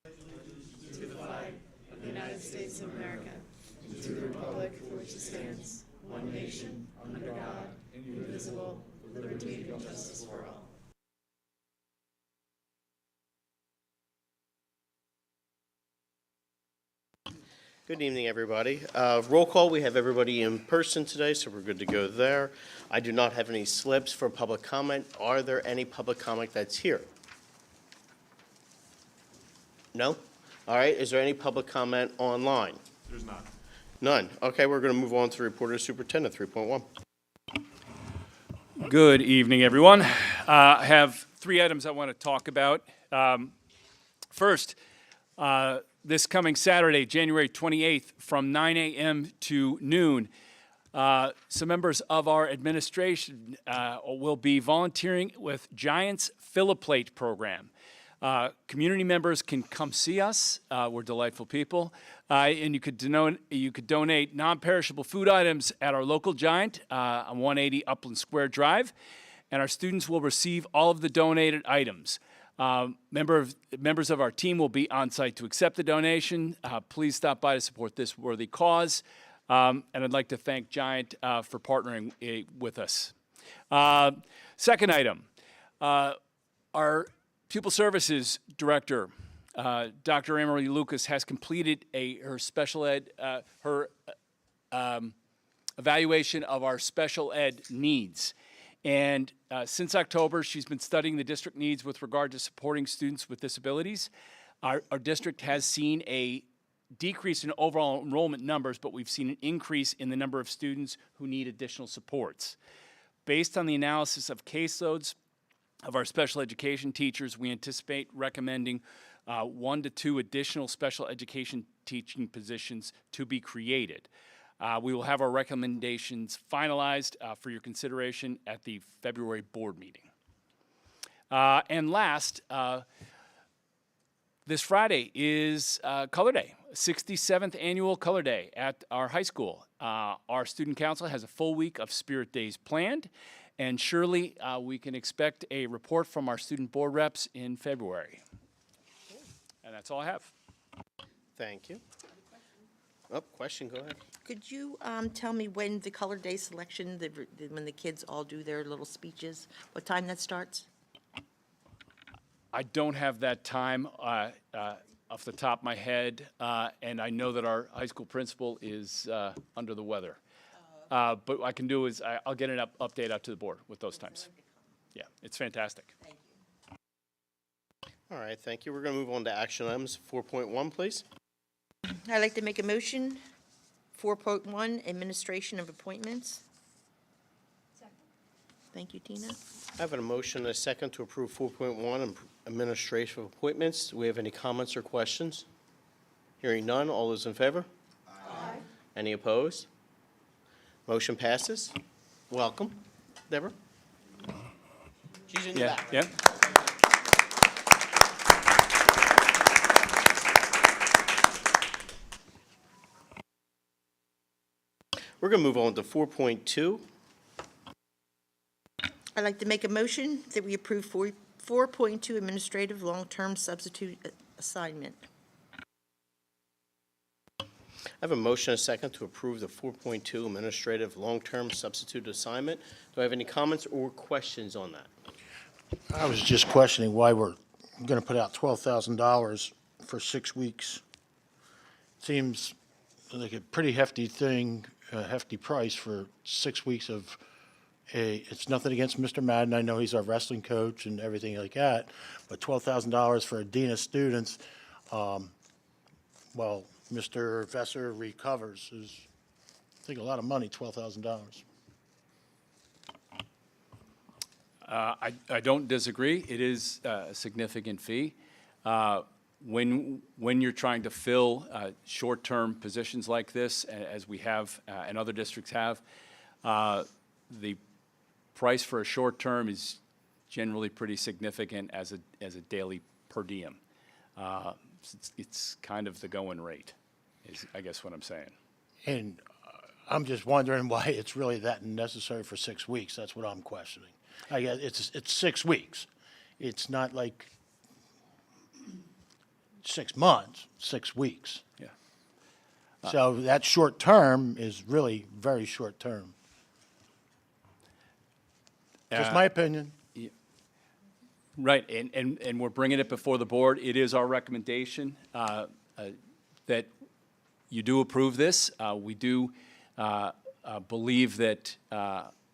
To the flag of the United States of America, and to the republic for which it stands, one nation, under God, indivisible, with liberty and justice for all. Good evening, everybody. Roll call, we have everybody in person today, so we're good to go there. I do not have any slips for public comment. Are there any public comment that's here? No? All right, is there any public comment online? There's none. None. Okay, we're going to move on to Report of the Superintendent, 3.1. Good evening, everyone. I have three items I want to talk about. First, this coming Saturday, January 28th, from 9 a.m. to noon, some members of our administration will be volunteering with Giants Fill-A-Plate program. Community members can come see us. We're delightful people. And you could donate non-perishable food items at our local Giant on 180 Upland Square Drive. And our students will receive all of the donated items. Members of our team will be on site to accept the donation. Please stop by to support this worthy cause. And I'd like to thank Giant for partnering with us. Second item, our Pupil Services Director, Dr. Amory Lucas, has completed her special ed, evaluation of our special ed needs. And since October, she's been studying the district needs with regard to supporting students with disabilities. Our district has seen a decrease in overall enrollment numbers, but we've seen an increase in the number of students who need additional supports. Based on the analysis of caseloads of our special education teachers, we anticipate recommending 1 to 2 additional special education teaching positions to be created. We will have our recommendations finalized for your consideration at the February board meeting. And last, this Friday is Color Day, 67th annual Color Day at our high school. Our student council has a full week of Spirit Days planned, and surely we can expect a report from our student board reps in February. And that's all I have. Thank you. Oh, question, go ahead. Could you tell me when the Color Day selection, when the kids all do their little speeches, what time that starts? I don't have that time off the top of my head, and I know that our high school principal is under the weather. But what I can do is I'll get an update out to the board with those times. Yeah, it's fantastic. Thank you. All right, thank you. We're going to move on to action items, 4.1, please. I'd like to make a motion, 4.1, administration of appointments. Second. Thank you, Tina. I have a motion and a second to approve 4.1, administration of appointments. Do we have any comments or questions? Hearing none, all those in favor? Aye. Any opposed? Motion passes. Welcome. Deborah? She's in the back. Yeah. We're going to move on to 4.2. I'd like to make a motion that we approve 4.2 administrative long-term substitute assignment. I have a motion and a second to approve the 4.2 administrative long-term substitute assignment. Do I have any comments or questions on that? I was just questioning why we're going to put out $12,000 for 6 weeks. Seems like a pretty hefty thing, a hefty price for 6 weeks of it's nothing against Mr. Madden. I know he's our wrestling coach and everything like that, but $12,000 for a dean of students, well, Mr. Vesser recovers is, I think, a lot of money, $12,000. I don't disagree. It is a significant fee. When you're trying to fill short-term positions like this, as we have and other districts have, the price for a short term is generally pretty significant as a daily per diem. It's kind of the going rate, is I guess what I'm saying. And I'm just wondering why it's really that necessary for 6 weeks. That's what I'm questioning. I guess it's 6 weeks. It's not like 6 months, 6 weeks. Yeah. So that short term is really very short term. Just my opinion. Right, and we're bringing it before the board. It is our recommendation that you do approve this. We do believe that,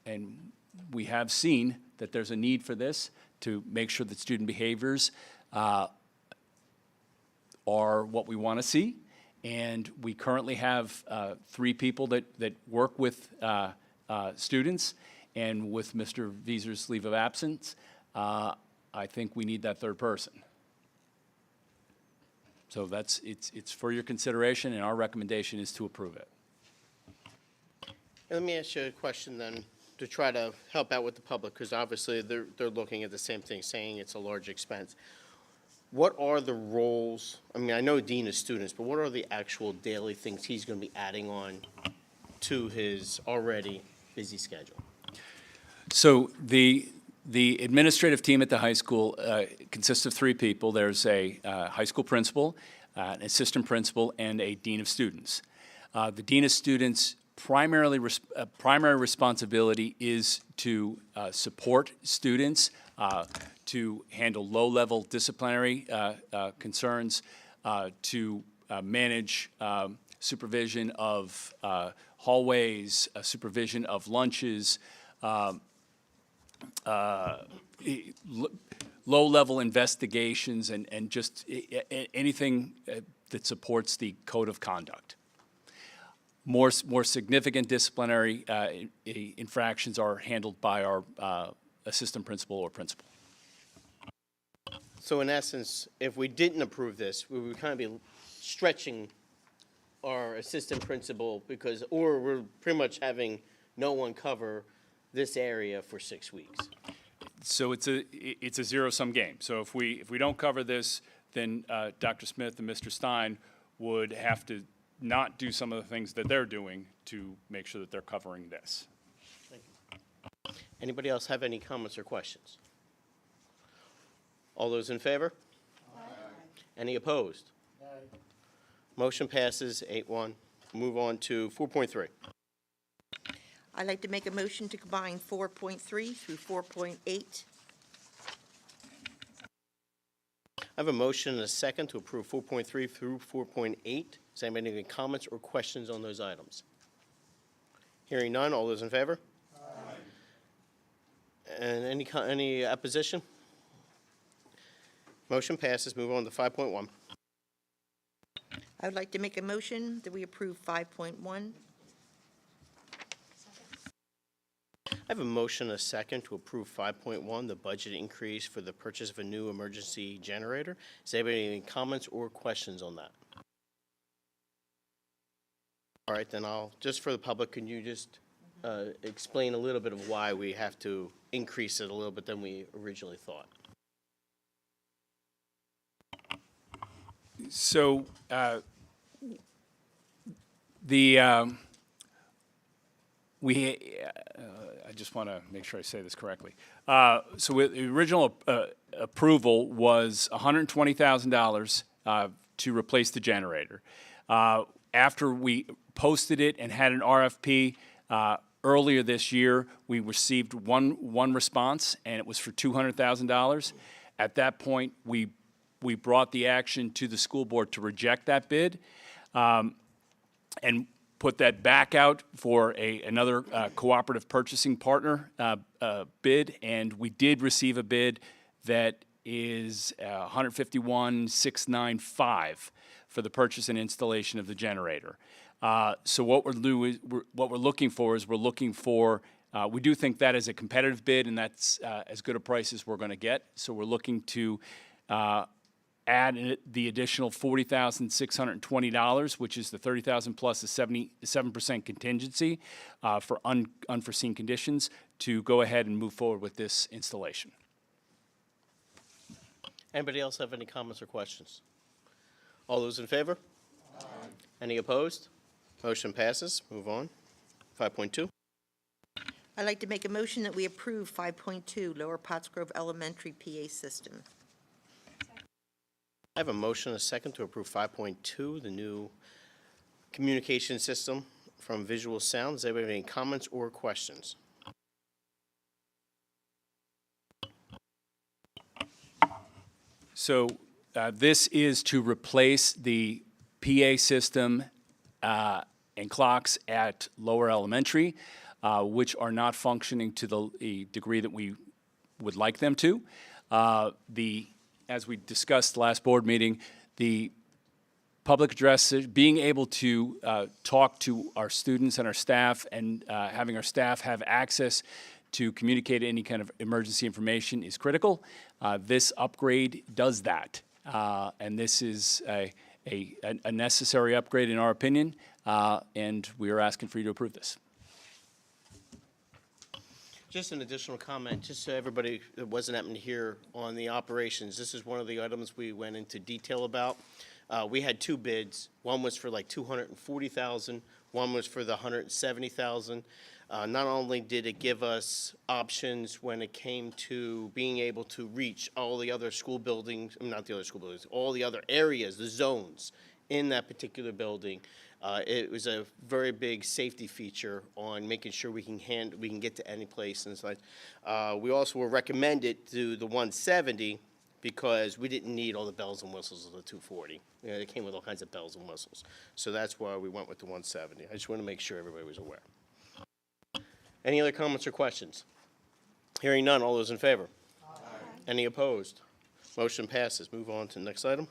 and we have seen that there's a need for this to make sure that student behaviors are what we want to see. And we currently have 3 people that work with students, and with Mr. Vieser's leave of absence, I think we need that 3rd person. So it's for your consideration, and our recommendation is to approve it. Let me ask you a question then, to try to help out with the public, because obviously they're looking at the same thing, saying it's a large expense. What are the roles, I mean, I know Dean is students, but what are the actual daily things he's going to be adding on to his already busy schedule? So the administrative team at the high school consists of 3 people. There's a high school principal, an assistant principal, and a dean of students. The dean of students' primary responsibility is to support students, to handle low-level disciplinary concerns, to manage supervision of hallways, supervision of lunches, low-level investigations, and just anything that supports the code of conduct. More significant disciplinary infractions are handled by our assistant principal or principal. So in essence, if we didn't approve this, we would kind of be stretching our assistant principal because, or we're pretty much having no one cover this area for 6 weeks. So it's a zero-sum game. So if we don't cover this, then Dr. Smith and Mr. Stein would have to not do some of the things that they're doing to make sure that they're covering this. Anybody else have any comments or questions? All those in favor? Aye. Any opposed? Aye. Motion passes 8-1. Move on to 4.3. I'd like to make a motion to combine 4.3 through 4.8. I have a motion and a second to approve 4.3 through 4.8. Does anybody have any comments or questions on those items? Hearing none, all those in favor? Aye. And any opposition? Motion passes. Move on to 5.1. I would like to make a motion that we approve 5.1. I have a motion and a second to approve 5.1, the budget increase for the purchase of a new emergency generator. Does anybody have any comments or questions on that? All right, then just for the public, can you just explain a little bit of why we have to increase it a little bit than we originally thought? So I just want to make sure I say this correctly. So the original approval was $120,000 to replace the generator. After we posted it and had an RFP earlier this year, we received one response, and it was for $200,000. At that point, we brought the action to the school board to reject that bid, and put that back out for another cooperative purchasing partner bid, and we did receive a bid that is $151,695 for the purchase and installation of the generator. So what we're looking for is we do think that is a competitive bid, and that's as good a price as we're going to get. So we're looking to add the additional $40,620, which is the $30,000 plus the 77% contingency for unforeseen conditions, to go ahead and move forward with this installation. Anybody else have any comments or questions? All those in favor? Aye. Any opposed? Motion passes. Move on. 5.2. I'd like to make a motion that we approve 5.2, Lower Pottsgrove Elementary PA System. I have a motion and a second to approve 5.2, the new communication system from Visual Sound. Does anybody have any comments or questions? So this is to replace the PA system and clocks at Lower Elementary, which are not functioning to the degree that we would like them to. As we discussed last board meeting, the public address, being able to talk to our students and our staff and having our staff have access to communicate any kind of emergency information is critical. This upgrade does that. And this is a necessary upgrade in our opinion, and we are asking for you to approve this. Just an additional comment, just so everybody that wasn't happening to hear on the operations, this is one of the items we went into detail about. We had two bids. One was for like $240,000. One was for the $170,000. Not only did it give us options when it came to being able to reach all the other school buildings, not the other school buildings, all the other areas, the zones in that particular building. It was a very big safety feature on making sure we can get to any place and such. We also were recommended to the 170 because we didn't need all the bells and whistles of the 240. You know, it came with all kinds of bells and whistles. So that's why we went with the 170. I just want to make sure everybody was aware. Any other comments or questions? Hearing none, all those in favor? Aye. Any opposed? Motion passes. Move on to the next item.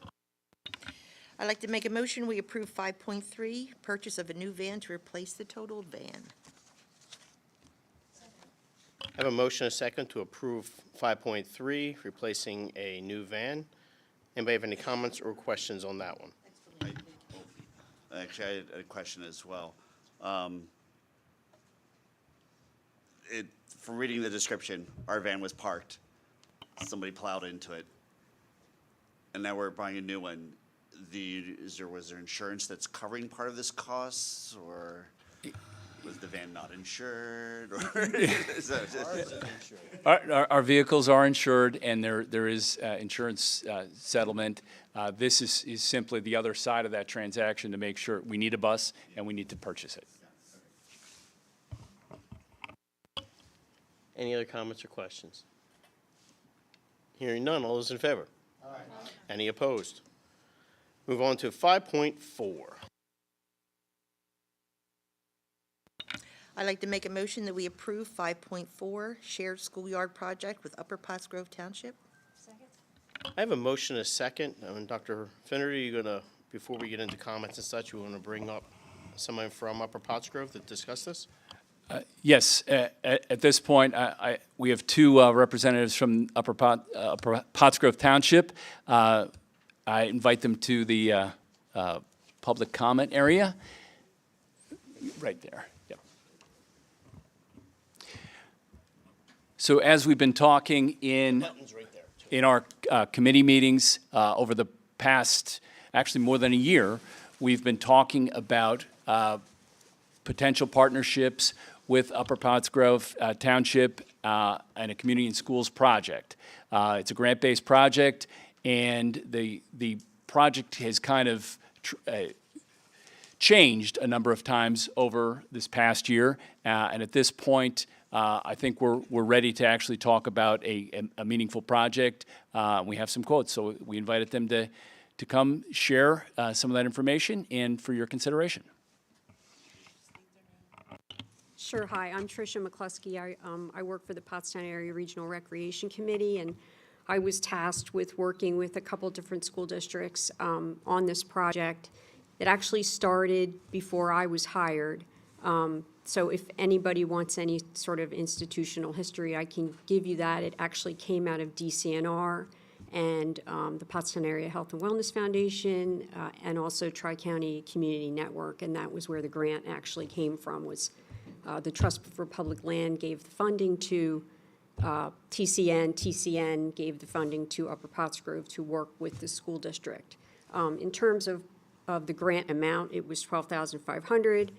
I'd like to make a motion, we approve 5.3, purchase of a new van to replace the totaled van. I have a motion and a second to approve 5.3, replacing a new van. Anybody have any comments or questions on that one? Actually, I had a question as well. From reading the description, our van was parked. Somebody plowed into it. And now we're buying a new one. Was there insurance that's covering part of this cost, or was the van not insured? Or is that Our vehicles are insured, and there is insurance settlement. This is simply the other side of that transaction to make sure we need a bus and we need to purchase it. Any other comments or questions? Hearing none, all those in favor? Aye. Any opposed? Move on to 5.4. I'd like to make a motion that we approve 5.4, shared schoolyard project with Upper Pottsgrove Township. I have a motion and a second. Dr. Finnerty, you gonna, before we get into comments and such, you want to bring up someone from Upper Pottsgrove to discuss this? Yes, at this point, we have two representatives from Upper Pottsgrove Township. I invite them to the public comment area, right there. Yep. So as we've been talking Button's right there. in our committee meetings over the past, actually more than a year, we've been talking about potential partnerships with Upper Pottsgrove Township and a community and schools project. It's a grant-based project, and the project has kind of changed a number of times over this past year. And at this point, I think we're ready to actually talk about a meaningful project. We have some quotes, so we invited them to come share some of that information and for your consideration. Sure. Hi, I'm Tricia McCluskey. I work for the Pottstown Area Regional Recreation Committee, and I was tasked with working with a couple different school districts on this project. It actually started before I was hired. So if anybody wants any sort of institutional history, I can give you that. It actually came out of DCNR and the Pottstown Area Health and Wellness Foundation and also Tri-County Community Network, and that was where the grant actually came from, was the Trust for Public Land gave the funding to TCN. TCN gave the funding to Upper Pottsgrove to work with the school district. In terms of the grant amount, it was $12,500.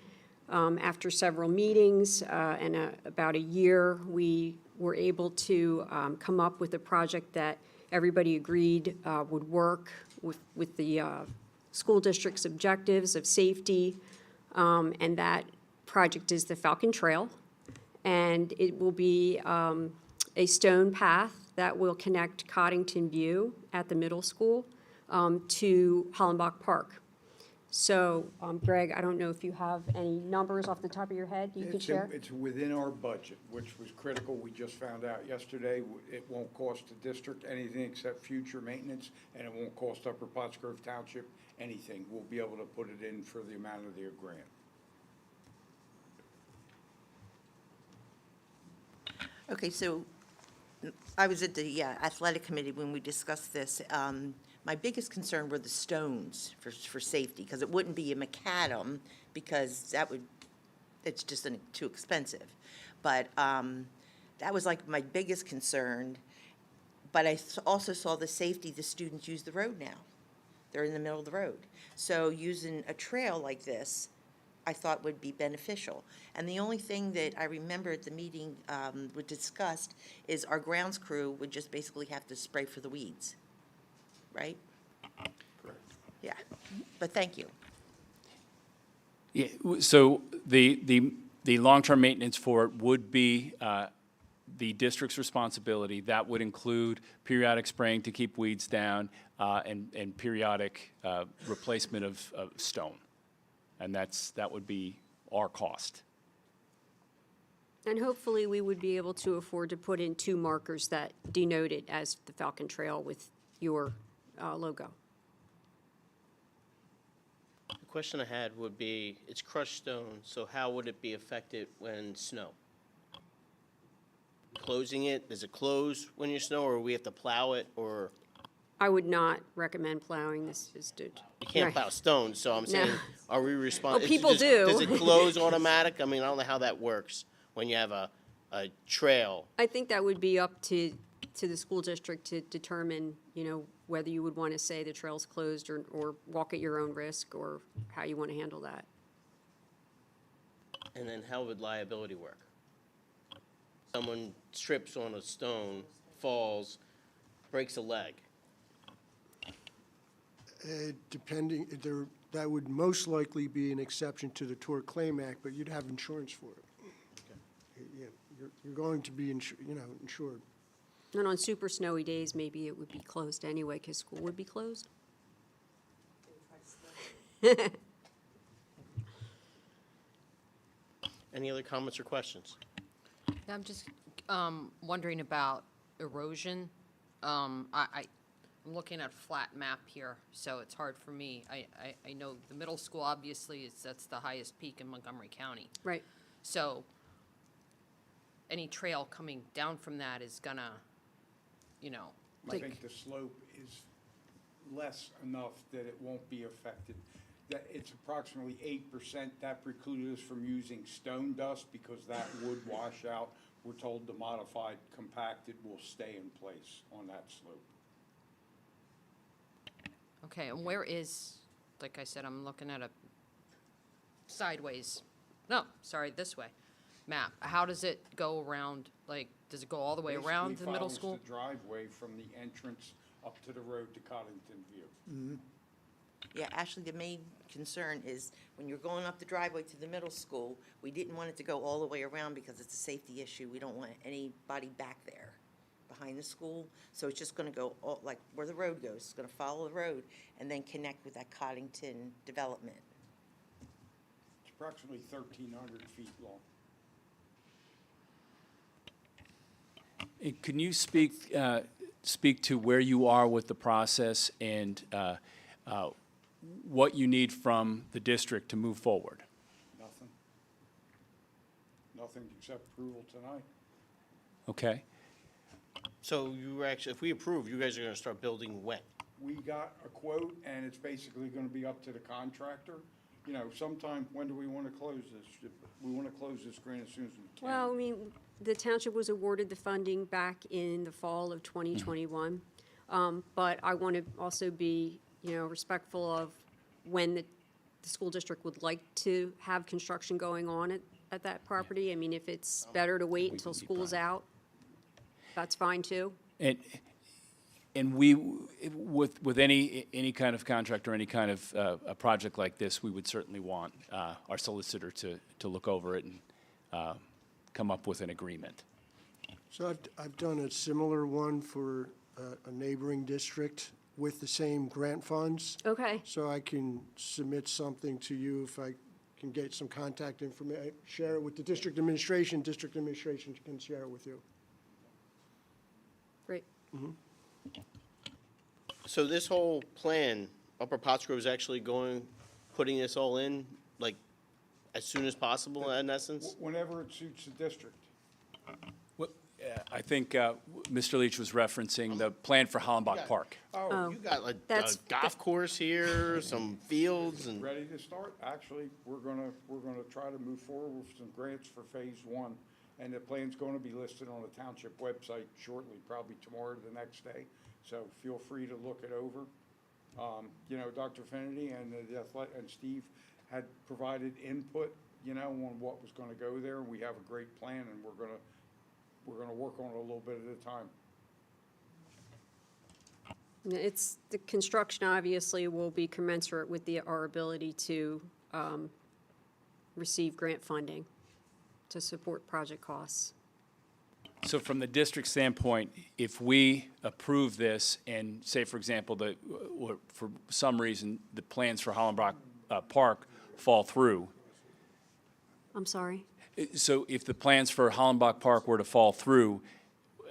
After several meetings and about a year, we were able to come up with a project that everybody agreed would work with the school district's objectives of safety, and that project is the Falcon Trail. And it will be a stone path that will connect Coddington View at the middle school to Hollenbach Park. So, Greg, I don't know if you have any numbers off the top of your head you can share? It's within our budget, which was critical. We just found out yesterday. It won't cost the district anything except future maintenance, and it won't cost Upper Pottsgrove Township anything. We'll be able to put it in for the amount of their grant. Okay, so I was at the athletic committee when we discussed this. My biggest concern were the stones for safety, because it wouldn't be a macadam, because it's just too expensive. But that was like my biggest concern. But I also saw the safety, the students use the road now. They're in the middle of the road. So using a trail like this, I thought would be beneficial. And the only thing that I remember at the meeting we discussed is our grounds crew would just basically have to spray for the weeds, right? Correct. Yeah, but thank you. Yeah, so the long-term maintenance for it would be the district's responsibility. That would include periodic spraying to keep weeds down and periodic replacement of stone. And that would be our cost. And hopefully, we would be able to afford to put in 2 markers that denote it as the Falcon Trail with your logo. The question I had would be, it's crushed stone, so how would it be affected when snow? Closing it, does it close when you snow, or we have to plow it, or I would not recommend plowing this. you can't plow stone, so I'm saying, are we responsible? Well, people do. Does it close automatic? I mean, I don't know how that works when you have a trail. I think that would be up to the school district to determine, whether you would want to say the trail's closed or walk at your own risk, or how you want to handle that. And then how would liability work? Someone trips on a stone, falls, breaks a leg. That would most likely be an exception to the Tort Claim Act, but you'd have insurance for it. Yeah, you're going to be insured. And on super snowy days, maybe it would be closed anyway, because school would be closed. Any other comments or questions? I'm just wondering about erosion. I'm looking at a flat map here, so it's hard for me. I know the middle school, obviously, that's the highest peak in Montgomery County. Right. So any trail coming down from that is gonna, I think the slope is less enough that it won't be affected. That it's approximately 8%. That precluded us from using stone dust because that would wash out. We're told the modified compacted will stay in place on that slope. okay, and where is, like I said, I'm looking at a sideways, no, sorry, this way, map. How does it go around, does it go all the way around Basically the middle follows school? the driveway from the entrance up to the road to Coddington View. Yeah, actually, the main concern is when you're going up the driveway to the middle school, we didn't want it to go all the way around because it's a safety issue. We don't want anybody back there behind the school. So it's just gonna go all, like where the road goes, it's gonna follow the road and then connect with that Coddington development. It's approximately 1,300 feet long. Can you speak to where you are with the process and what you need from the district to move forward? Nothing. Nothing except approval tonight. Okay? So you actually, if we approve, you guys are gonna start building when? We got a quote, and it's basically gonna be up to the contractor. Sometime, when do we wanna close this? We wanna close this grant as soon as we can. Well, I mean, the township was awarded the funding back in the fall of 2021. But I want to also be, respectful of when the school district would like to have construction going on at that property. I mean, if it's better to wait until school's out, That's fine, too? And we, with any kind of contract or any kind of a project like this, we would certainly want our solicitor to look over it and come up with an agreement. So I've done a similar one for a neighboring district with the same grant funds. Okay. So I can submit something to you if I can get some contact information, share it with the district administration can share it with you. Great. So this whole plan, Upper Pottsgrove is actually putting this all in, like, as soon as possible, in essence? Whenever it suits the district. Well, I think Mr. Leach was referencing the plan for Hollenbach Park. Oh, you got like a that's- golf course here, some fields, and Ready to start? Actually, we're gonna try to move forward with some grants for phase one. And the plan's gonna be listed on the township website shortly, probably tomorrow or the next day. So feel free to look it over. You know, Dr. Finity and and Steve had provided input, you know, on what was gonna go there. We have a great plan and we're gonna work on it a little bit at a time. It's, the construction obviously will be commensurate with our ability to receive grant funding to support project costs. So from the district standpoint, if we approve this and say, for example, or for some reason, the plans for Hollenbach Park fall through, I'm sorry? so if the plans for Hollenbach Park were to fall through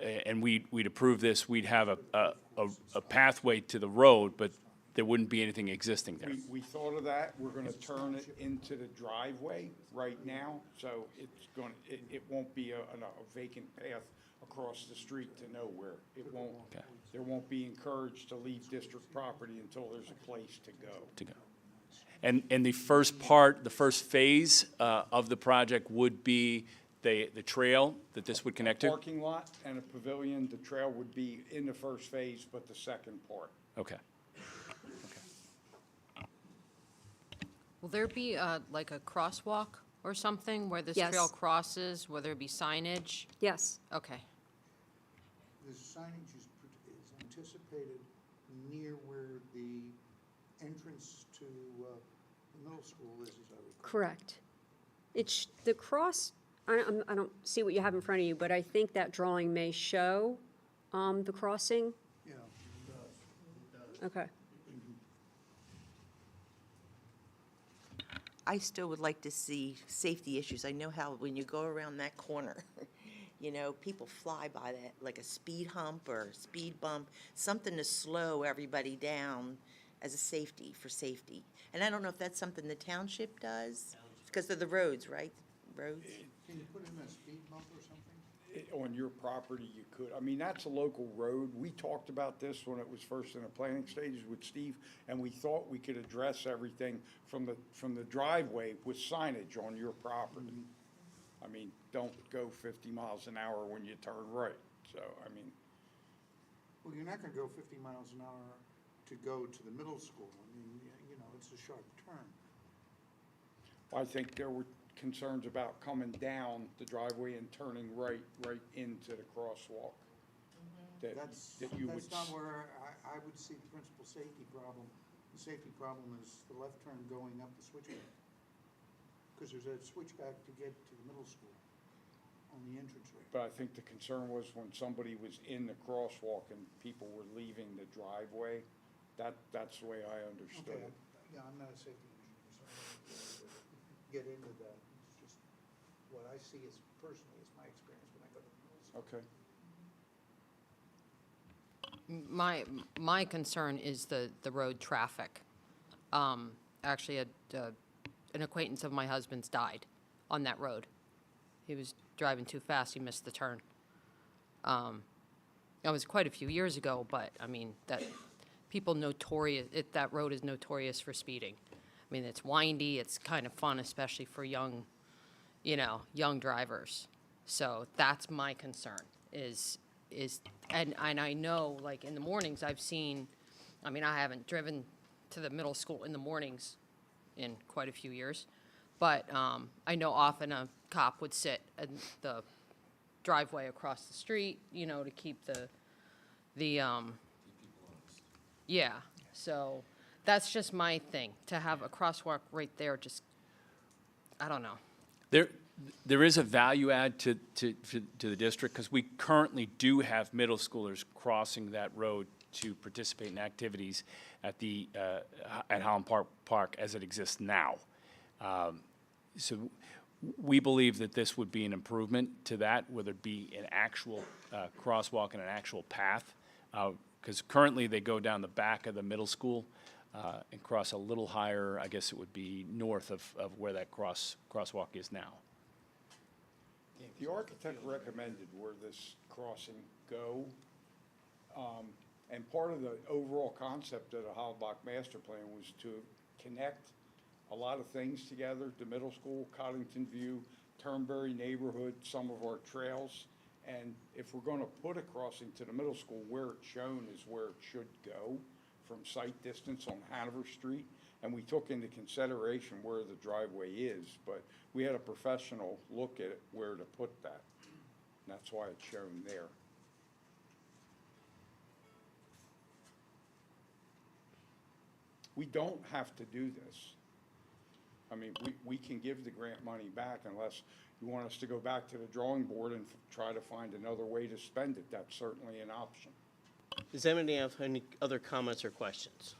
and we'd approve this, we'd have a pathway to the road, but there wouldn't be anything existing there. We thought of that. We're gonna turn it into the driveway right now, so it won't be a vacant path across the street to nowhere. It won't, Okay. there won't be encouraged to leave district property until there's a place to go. To go. And the first phase of the project would be the trail that this would connect to? Parking lot and a pavilion, the trail would be in the first phase, but the second part. Okay. Will there be like a crosswalk or something where this Yes. trail crosses? Will there be signage? Yes. Okay. The signage is anticipated near where the entrance to the middle school is, as I recall. Correct. It's, the cross, I don't see what you have in front of you, but I think that drawing may show the crossing. Yeah, it does. Okay. I still would like to see safety issues. I know how when you go around that corner, you know, people fly by that, like a speed hump or speed bump, something to slow everybody down as a safety, for safety. And I don't know if that's something the township does, because of the roads, right? Roads? Can you put in a speed bump or something? On your property, you could. I mean, that's a local road. We talked about this when it was first in the planning stages with Steve, and we thought we could address everything from the driveway with signage on your property. I mean, don't go 50 miles an hour when you turn right. So, I mean, Well, you're not gonna go 50 miles an hour to go to the middle school. I mean, you know, it's a sharp turn. I think there were concerns about coming down the driveway and turning right into the crosswalk. That's not where I would see the principal safety problem. The safety problem is the left turn going up the switchback. Because there's a switchback to get to the middle school on the entrance ramp. But I think the concern was when somebody was in the crosswalk and people were leaving the driveway, that's the way I understood Okay, it. yeah, I'm not a safety engineer, so I don't get into that. It's just what I see is personally is my experience when I go to the middle school. Okay. My concern is the road traffic. Actually, an acquaintance of my husband's died on that road. He was driving too fast, he missed the turn. It was quite a few years ago, but, I mean, that road is notorious for speeding. I mean, it's windy, it's kind of fun, especially for young drivers. So that's my concern, and I know, like, in the mornings, I've seen, I mean, I haven't driven to the middle school in the mornings in quite a few years, but I know often a cop would sit in the driveway across the street, to keep yeah, so that's just my thing, to have a crosswalk right there, just, I don't know. There is a value add to the district, because we currently do have middle schoolers crossing that road to participate in activities at at Holland Park as it exists now. So we believe that this would be an improvement to that, whether it be an actual crosswalk and an actual path, because currently they go down the back of the middle school and cross a little higher, I guess it would be north of where that crosswalk is now. The architect recommended where this crossing go, and part of the overall concept of the Hollenbach Master Plan was to connect a lot of things together, the middle school, Coddington View, Turnberry neighborhood, some of our trails. And if we're gonna put a crossing to the middle school, where it's shown is where it should go from sight distance on Hanover Street. And we took into consideration where the driveway is, but we had a professional look at it, where to put that. And that's why it's shown there. We don't have to do this. I mean, we can give the grant money back unless you want us to go back to the drawing board and try to find another way to spend it. That's certainly an option. Does anybody have any other comments or questions?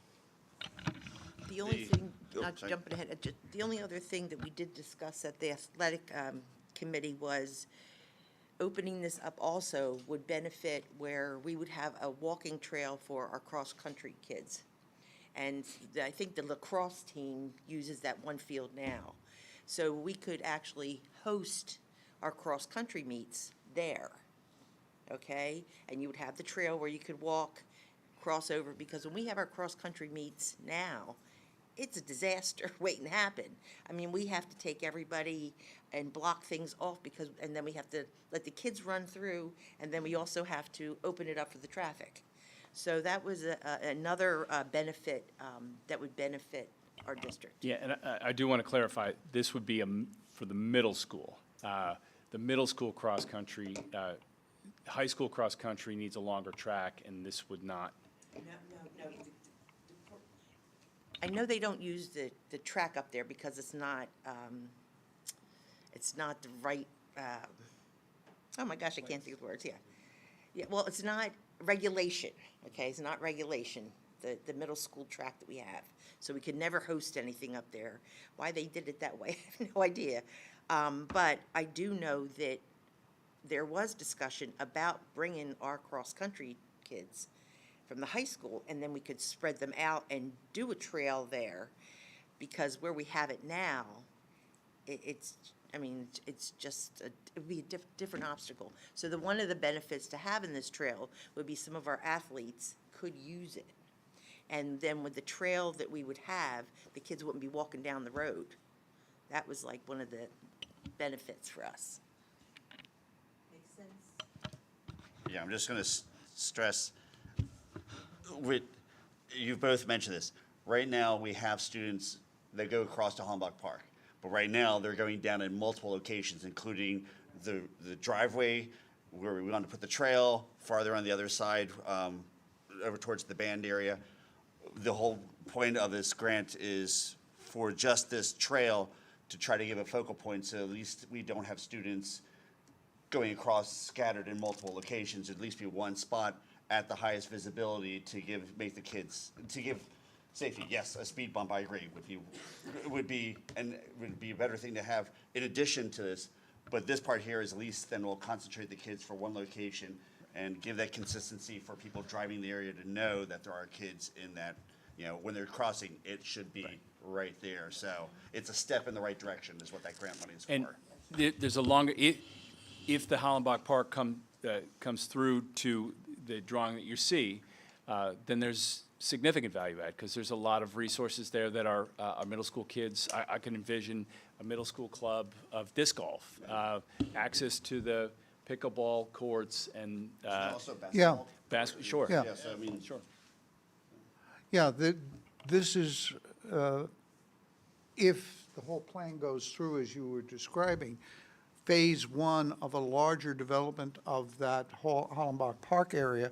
The only thing, oh, not sorry. jumping ahead, the only other thing that we did discuss at the athletic committee was opening this up also would benefit where we would have a walking trail for our cross-country kids. And I think the lacrosse team uses that one field now. So we could actually host our cross-country meets there, okay? And you would have the trail where you could walk, cross over, because when we have our cross-country meets now, it's a disaster waiting to happen. I mean, we have to take everybody and block things off and then we have to let the kids run through, and then we also have to open it up for the traffic. So that was another benefit that would benefit our district. Yeah, and I do want to clarify, this would be for the middle school. The middle school cross-country, high school cross-country needs a longer track, and this would not. No. I know they don't use the track up there because it's not the right, oh my gosh, I can't think of the words, yeah. Yeah, well, it's not regulation, okay, it's not regulation, the middle school track that we have. So we could never host anything up there. Why they did it that way, I have no idea. But I do know that there was discussion about bringing our cross-country kids from the high school, and then we could spread them out and do a trail there, because where we have it now, it's just, it would be a different obstacle. So one of the benefits to having this trail would be some of our athletes could use it. And then with the trail that we would have, the kids wouldn't be walking down the road. That was like one of the benefits for us. Make sense? Yeah, I'm just going to stress, you've both mentioned this. Right now, we have students that go across to Hollenbach Park. But right now, they're going down in multiple locations, including the driveway where we want to put the trail, farther on the other side, over towards the band area. The whole point of this grant is for just this trail to try to give a focal point, so at least we don't have students going across scattered in multiple locations. At least be one spot at the highest visibility to give safety. Yes, a speed bump, I agree, would be a better thing to have in addition to this. But this part here is at least then we'll concentrate the kids for one location and give that consistency for people driving the area to know that there are kids in that, when they're crossing, it should be right there. So it's a step in the right direction is what that grant money is for. And there's a longer, if the Hollenbach Park comes through to the drawing that you see, then there's significant value add, because there's a lot of resources there that our middle school kids, I can envision a middle school club of disc golf, access to the pickleball courts and Also basketball. sure. Yeah. Yes, I mean, Sure. Yeah, this is, if the whole plan goes through as you were describing, phase one of a larger development of that Hollenbach Park area,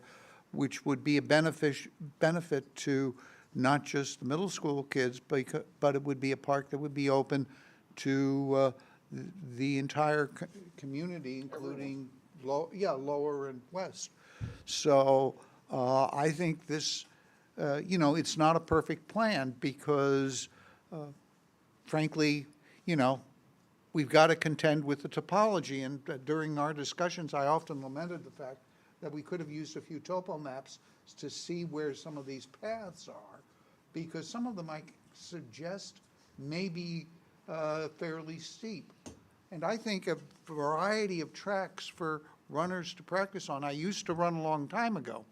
which would be a benefit to not just the middle school kids, but it would be a park that would be open to the entire community, including lower and west. So I think this, it's not a perfect plan because, frankly, we've got to contend with the topology. And during our discussions, I often lamented the fact that we could have used a few topo maps to see where some of these paths are, because some of them I suggest may be fairly steep. And I think a variety of tracks for runners to practice on. I used to run a long time ago,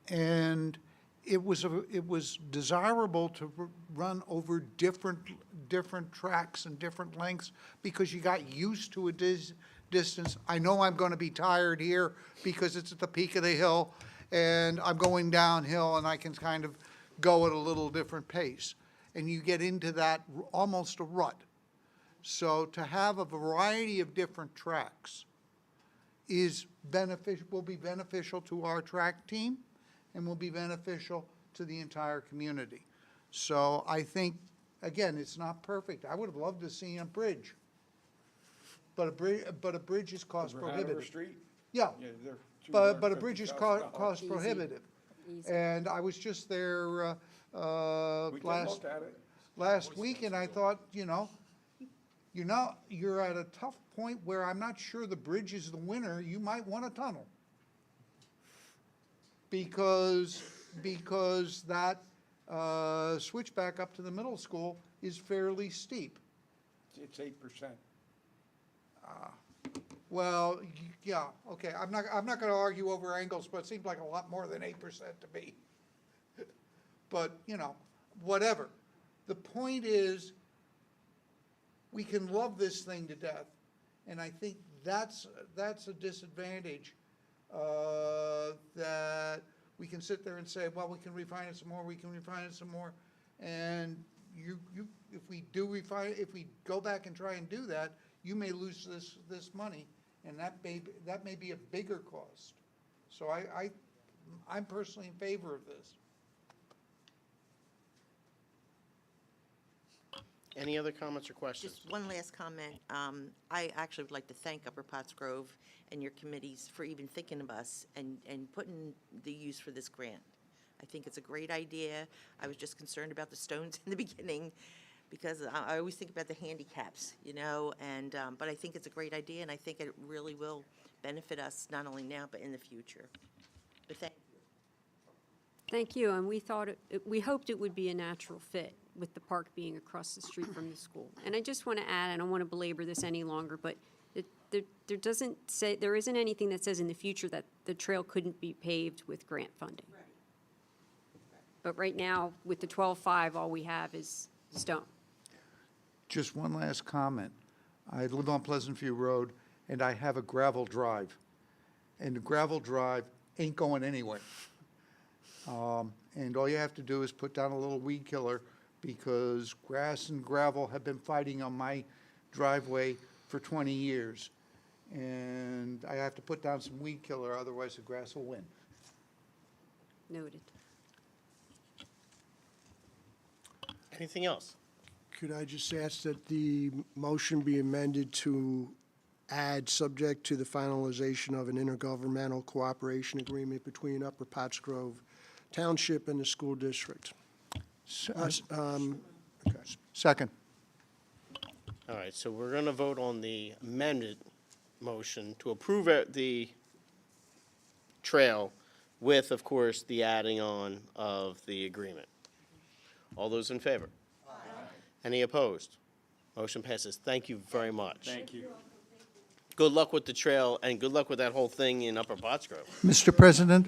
and it was desirable to run over different tracks and different lengths because you got used to a distance. I know I'm going to be tired here because it's at the peak of the hill, and I'm going downhill, and I can kind of go at a little different pace. And you get into that almost a rut. So to have a variety of different tracks will be beneficial to our track team and will be beneficial to the entire community. So I think, again, it's not perfect. I would have loved to see a bridge. But a bridge is cost Over Hanover prohibitive. Street? Yeah, Yeah, they're but a bridge is $250,000. cost prohibitive. And I was just there We can look at it. last week, and I thought, you're at a tough point where I'm not sure the bridge is the winner. You might want a tunnel. Because that switchback up to the middle school is fairly steep. It's 8%. Well, yeah, okay, I'm not gonna argue over angles, but it seems like a lot more than 8% to me. But, whatever. The point is, we can love this thing to death, and I think that's a disadvantage, that we can sit there and say, well, we can refine it some more, and if we go back and try and do that, you may lose this money, and that may be a bigger cost. So I'm personally in favor of this. Any other comments or questions? Just one last comment. I actually would like to thank Upper Pottsgrove and your committees for even thinking of us and putting the use for this grant. I think it's a great idea. I was just concerned about the stones in the beginning because I always think about the handicaps, but I think it's a great idea, and I think it really will benefit us not only now but in the future. But thank you. Thank you, and we hoped it would be a natural fit with the park being across the street from the school. And I just want to add, I don't want to belabor this any longer, but there isn't anything that says in the future that the trail couldn't be paved with grant funding. Right. But right now, with the 12.5, all we have is stone. Just one last comment. I live on Pleasant View Road, and I have a gravel drive. And the gravel drive ain't going anywhere. And all you have to do is put down a little weed killer, because grass and gravel have been fighting on my driveway for 20 years. And I have to put down some weed killer, otherwise the grass will win. Noted. Anything else? Could I just ask that the motion be amended to add, subject to the finalization of an intergovernmental cooperation agreement between Upper Pottsgrove Township and the school district? Second. All right, so we're going to vote on the amended motion to approve the trail with, of course, the adding on of the agreement. All those in favor? Aye. Any opposed? Motion passes. Thank you very much. Thank you. Good luck with the trail, and good luck with that whole thing in Upper Pottsgrove. Mr. President?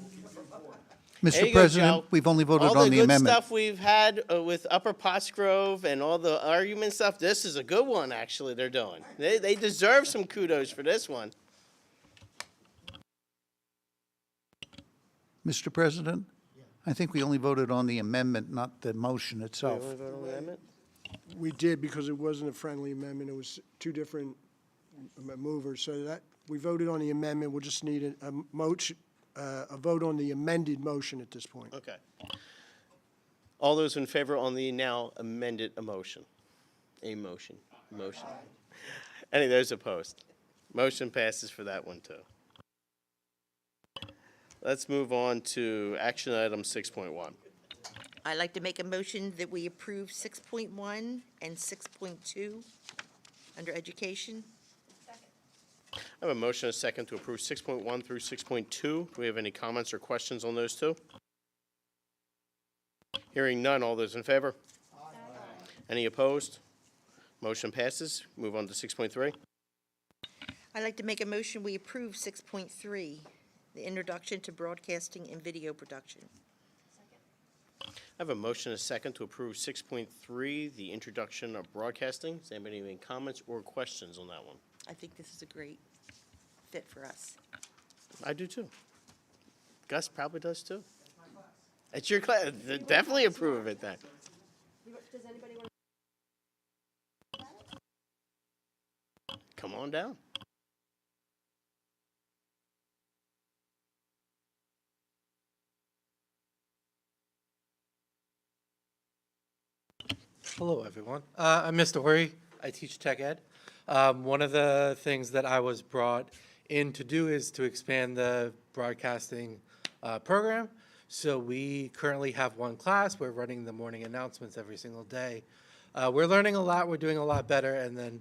There Mr. you go, President, Joe. we've only voted All on the the good amendment. stuff we've had with Upper Pottsgrove and all the argument stuff, this is a good one, actually, they're doing. They deserve some kudos for this one. Mr. President? I think we only voted on the amendment, not the motion We itself. only vote on the amendment? We did, because it wasn't a friendly amendment. It was two different mover, so that, we voted on the amendment, we'll just need a motion, a vote on the amended motion at this point. Okay. All those in favor on the now amended motion? Motion. Any of those opposed? Motion passes for that one, too. Let's move on to action item 6.1. I'd like to make a motion that we approve 6.1 and 6.2 under education. I have a motion and a second to approve 6.1 through 6.2. Do we have any comments or questions on those two? Hearing none, all those in favor? Any opposed? Motion passes. Move on to 6.3. I'd like to make a motion, we approve 6.3, the introduction to broadcasting and video production. I have a motion and a second to approve 6.3, the introduction of broadcasting. Does anybody have any comments or questions on that one? I think this is a great fit for us. I do too. Gus probably does too. It's your class. Definitely approve of it then. Does anybody want Come on down. Hello, everyone. I'm Mr. Horry. I teach tech ed. One of the things that I was brought in to do is to expand the broadcasting program. So we currently have one class. We're running the morning announcements every single day. We're learning a lot. We're doing a lot better. And then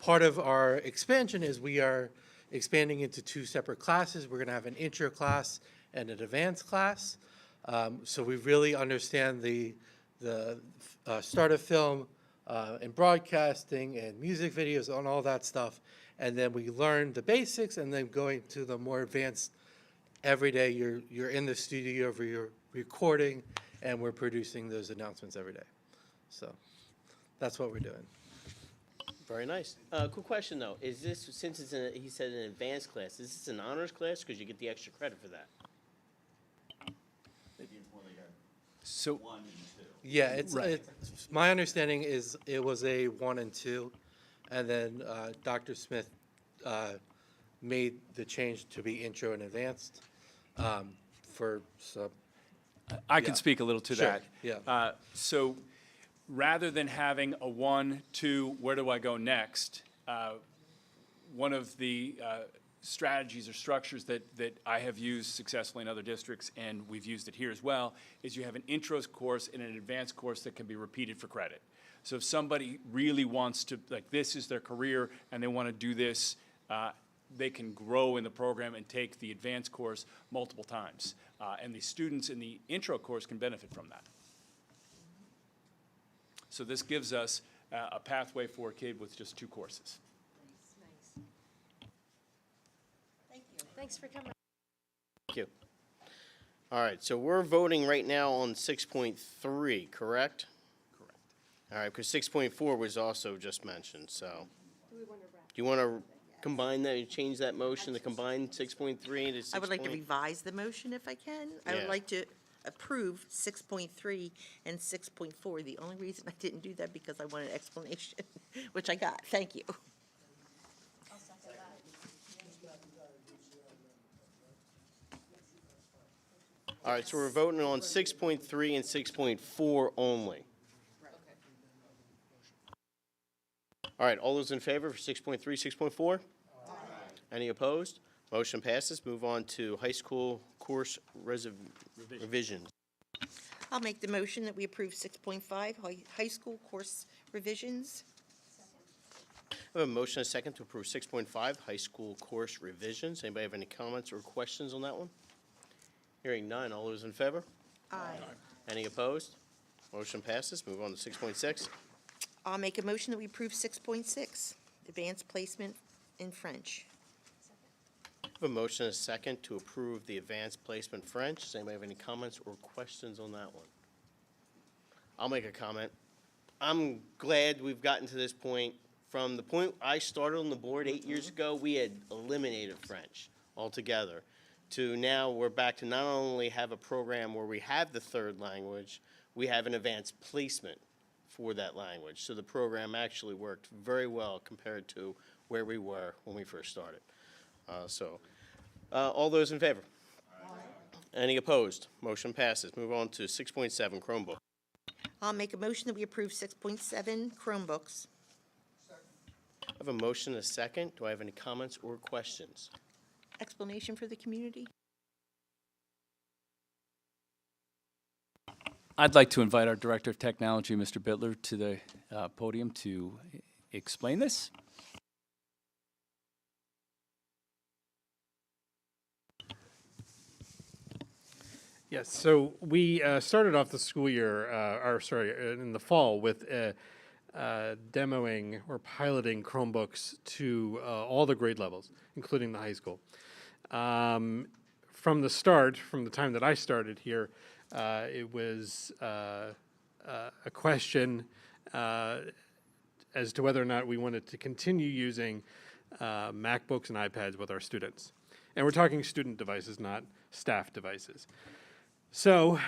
part of our expansion is we are expanding into two separate classes. We're going to have an intro class and an advanced class. So we really understand the start of film and broadcasting and music videos and all that stuff. And then we learn the basics, and then going to the more advanced. Every day you're in the studio, you're recording, and we're producing those announcements every day. So that's what we're doing. Very nice. Quick question though. Is this, since it's he said an advanced class, is this an honors class? Because you get the extra credit for that. So, Yeah, it's my understanding is it was a 1 and 2, and then Dr. Smith made the change to be intro and advanced for some. I Yeah. can speak a little to Sure, that. yeah. So rather than having a 1, 2, where do I go next? One of the strategies or structures that I have used successfully in other districts, and we've used it here as well, is you have an intros course and an advanced course that can be repeated for credit. So if somebody really wants to, like, this is their career and they want to do this, they can grow in the program and take the advanced course multiple times. And the students in the intro course can benefit from that. So this gives us a pathway for a kid with just 2 courses. Thanks for coming. Thank you. All right, so we're voting right now on 6.3, correct? Correct. All right, because 6.4 was also just mentioned, so. Do you want to combine that, change that motion to combine 6.3 to 6. I would like to revise the motion if I can. I would Yeah. like to approve 6.3 and 6.4. The only reason I didn't do that because I wanted explanation, which I got. Thank you. All right, so we're voting on 6.3 and 6.4 only. All right, all those in favor for 6.3, 6.4? Any opposed? Motion passes. Move on to high school course revisions. I'll make the motion that we approve 6.5, high school course revisions. I have a motion and a second to approve 6.5, high school course revisions. Anybody have any comments or questions on that one? Hearing none, all those in favor? Aye. Any opposed? Motion passes. Move on to 6.6. I'll make a motion that we approve 6.6, advanced placement in French. I have a motion and a second to approve the advanced placement French. Does anybody have any comments or questions on that one? I'll make a comment. I'm glad we've gotten to this point. From the point I started on the board 8 years ago, we had eliminated French altogether, to now we're back to not only have a program where we have the third language, we have an advanced placement for that language. So the program actually worked very well compared to where we were when we first started. All those in favor? Any opposed? Motion passes. Move on to 6.7, Chromebook. I'll make a motion that we approve 6.7 Chromebooks. I have a motion and a second. Do I have any comments or questions? Explanation for the community? I'd like to invite our Director of Technology, Mr. Bittler, to the podium to explain this. Yes, so we started off the school year, in the fall with demoing or piloting Chromebooks to all the grade levels, including the high school. From the start, from the time that I started here, it was a question as to whether or not we wanted to continue using MacBooks and iPads with our students. And we're talking student devices, not staff devices. So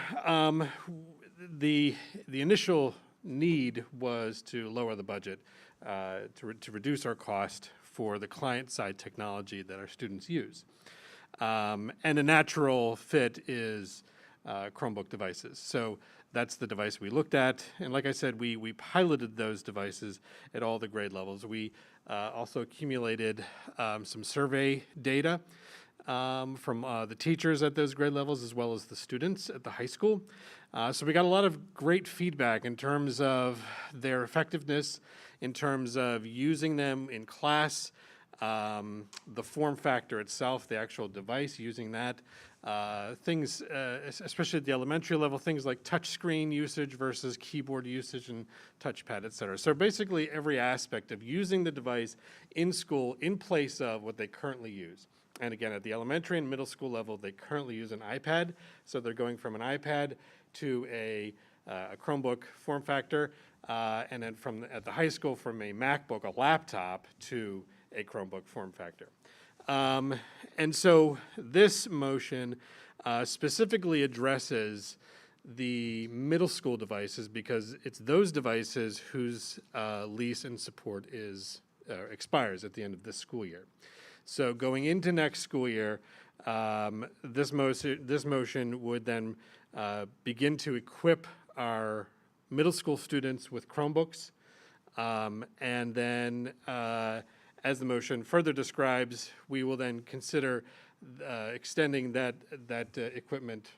the initial need was to lower the budget, to reduce our cost for the client-side technology that our students use. And a natural fit is Chromebook devices. So that's the device we looked at. And like I said, we piloted those devices at all the grade levels. We also accumulated some survey data from the teachers at those grade levels as well as the students at the high school. So we got a lot of great feedback in terms of their effectiveness, in terms of using them in class, the form factor itself, the actual device, using that, things, especially at the elementary level, things like touchscreen usage versus keyboard usage and touchpad, et cetera. So basically every aspect of using the device in school in place of what they currently use. And again, at the elementary and middle school level, they currently use an iPad. So they're going from an iPad to a Chromebook form factor, and then at the high school from a MacBook, a laptop, to a Chromebook form factor. And so this motion specifically addresses the middle school devices because it's those devices whose lease and support expires at the end of this school year. So going into next school year, this motion would then begin to equip our middle school students with Chromebooks, and then as the motion further describes, we will then consider extending that equipment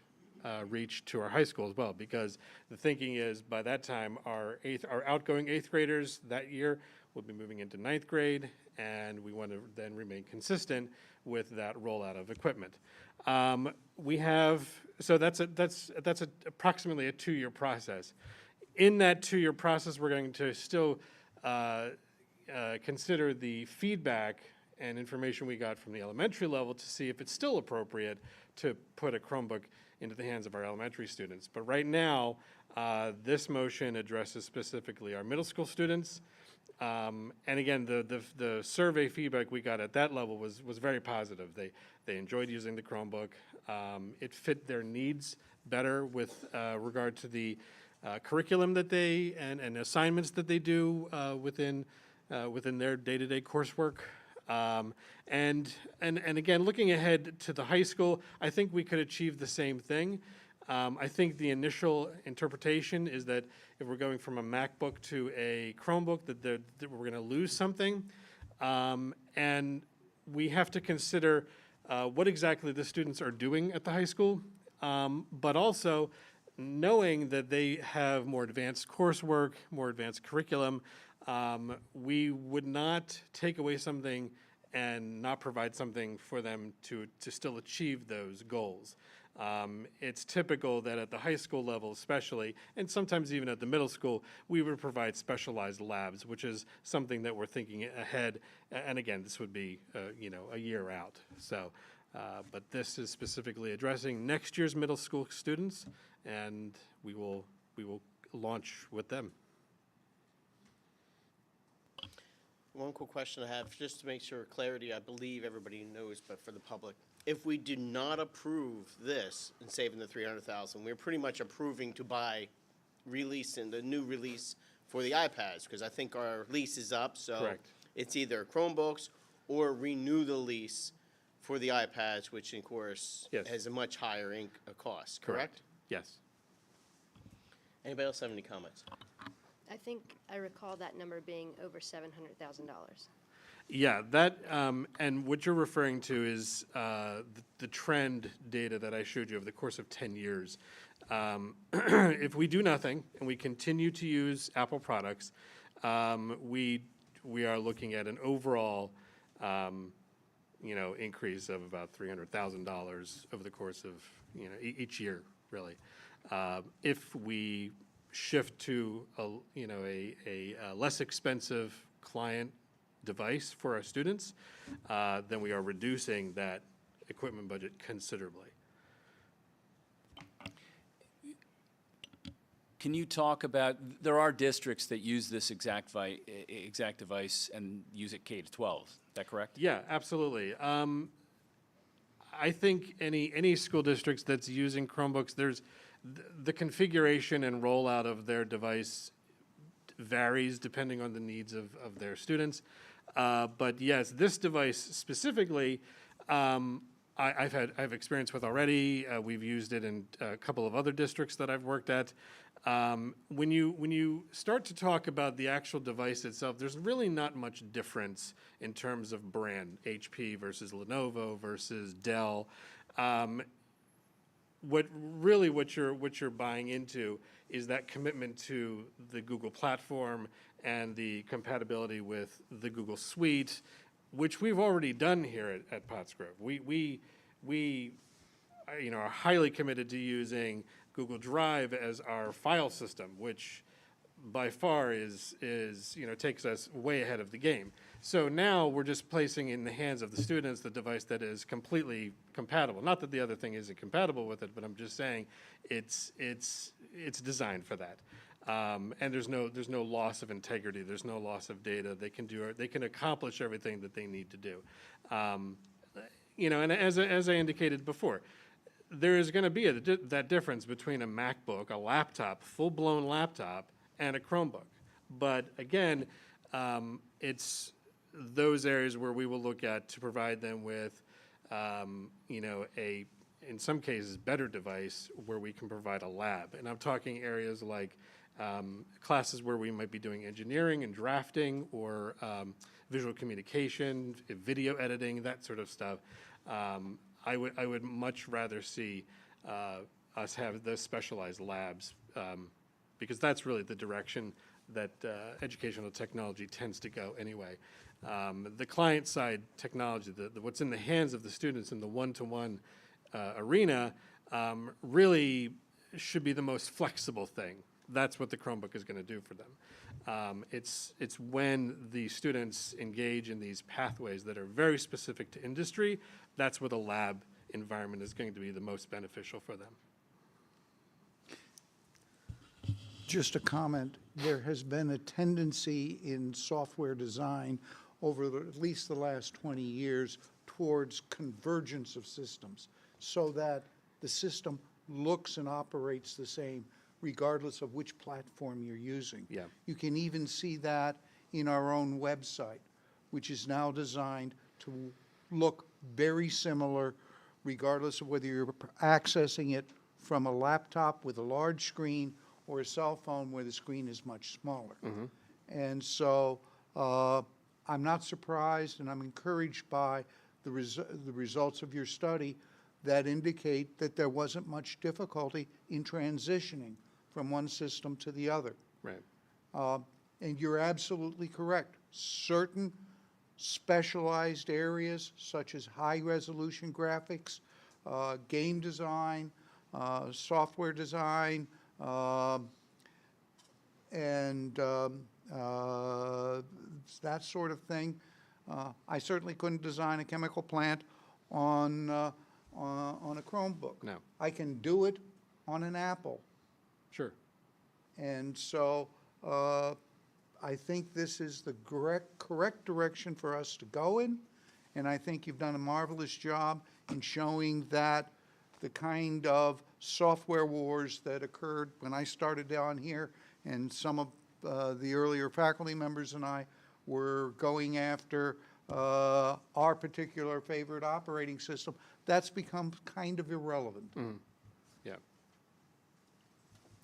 reach to our high school as well, because the thinking is by that time our outgoing 8th graders that year will be moving into 9th grade, and we want to then remain consistent with that rollout of equipment. So that's approximately a 2-year process. In that 2-year process, we're going to still consider the feedback and information we got from the elementary level to see if it's still appropriate to put a Chromebook into the hands of our elementary students. But right now, this motion addresses specifically our middle school students. And again, the survey feedback we got at that level was very positive. They enjoyed using the Chromebook. It fit their needs better with regard to the curriculum that they and assignments that they do within their day-to-day coursework. And again, looking ahead to the high school, I think we could achieve the same thing. I think the initial interpretation is that if we're going from a MacBook to a Chromebook, that we're going to lose something. And we have to consider what exactly the students are doing at the high school, but also knowing that they have more advanced coursework, more advanced curriculum. We would not take away something and not provide something for them to still achieve those goals. It's typical that at the high school level especially, and sometimes even at the middle school, we would provide specialized labs, which is something that we're thinking ahead. And again, this would be, a year out. So, but this is specifically addressing next year's middle school students, and we will launch with them. One quick question I have, just to make sure clarity, I believe everybody knows, but for the public. If we do not approve this and saving the $300,000, we're pretty much approving to buy the new release for the iPads, because I think our lease is up, so Correct. it's either Chromebooks or renew the lease for the iPads, which of course Yes. has a much higher cost, correct? Yes. Anybody else have any comments? I think I recall that number being over $700,000. Yeah, that, and what you're referring to is the trend data that I showed you over the course of 10 years. If we do nothing and we continue to use Apple products, we are looking at an overall, increase of about $300,000 over the course of, each year, really. If we shift to a less expensive client device for our students, then we are reducing that equipment budget considerably. Can you talk about, there are districts that use this exact device and use it K-12, is that correct? Yeah, absolutely. I think any school districts that's using Chromebooks, there's the configuration and rollout of their device varies depending on the needs of their students. But yes, this device specifically, I've experience with already. We've used it in a couple of other districts that I've worked at. When you start to talk about the actual device itself, there's really not much difference in terms of brand, HP versus Lenovo versus Dell. What you're buying into is that commitment to the Google platform and the compatibility with the Google Suite, which we've already done here at Pottsgrove. We are highly committed to using Google Drive as our file system, which by far is takes us way ahead of the game. So now we're just placing in the hands of the students the device that is completely compatible. Not that the other thing isn't compatible with it, but I'm just saying it's designed for that. And there's no loss of integrity. There's no loss of data. They can accomplish everything that they need to do. And as I indicated before, there is going to be that difference between a MacBook, a laptop, full-blown laptop, and a Chromebook. But again, it's those areas where we will look at to provide them with, in some cases, better device where we can provide a lab. And I'm talking areas like classes where we might be doing engineering and drafting or visual communication, video editing, that sort of stuff. I would much rather see us have those specialized labs because that's really the direction that educational technology tends to go anyway. The client-side technology, what's in the hands of the students in the one-to-one arena, really should be the most flexible thing. That's what the Chromebook is going to do for them. It's when the students engage in these pathways that are very specific to industry, that's where the lab environment is going to be the most beneficial for them. Just a comment, there has been a tendency in software design over at least the last 20 years towards convergence of systems so that the system looks and operates the same regardless of which platform you're using. Yeah. You can even see that in our own website, which is now designed to look very similar regardless of whether you're accessing it from a laptop with a large screen or a cell phone where the screen is much smaller. Mm-hmm. And so I'm not surprised and I'm encouraged by the results of your study that indicate that there wasn't much difficulty in transitioning from one system to the other. Right. And you're absolutely correct. Certain specialized areas such as high-resolution graphics, game design, software design, and that sort of thing. I certainly couldn't design a chemical plant on a Chromebook. No. I can do it on an Apple. Sure. And so I think this is the correct direction for us to go in, and I think you've done a marvelous job in showing that the kind of software wars that occurred when I started down here and some of the earlier faculty members and I we're going after our particular favorite operating system, that's become kind of irrelevant. Yeah.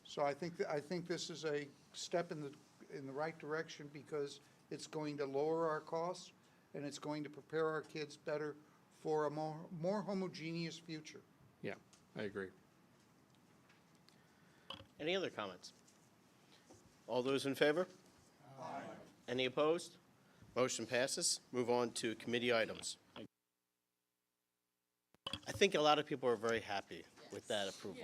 So I think this is a step in the right direction, because it's going to lower our costs, and it's going to prepare our kids better for a more homogeneous future. Yeah, I agree. Any other comments? All those in favor? Aye. Any opposed? Motion passes. Move on to committee items. I think a lot of people are very happy with that approval.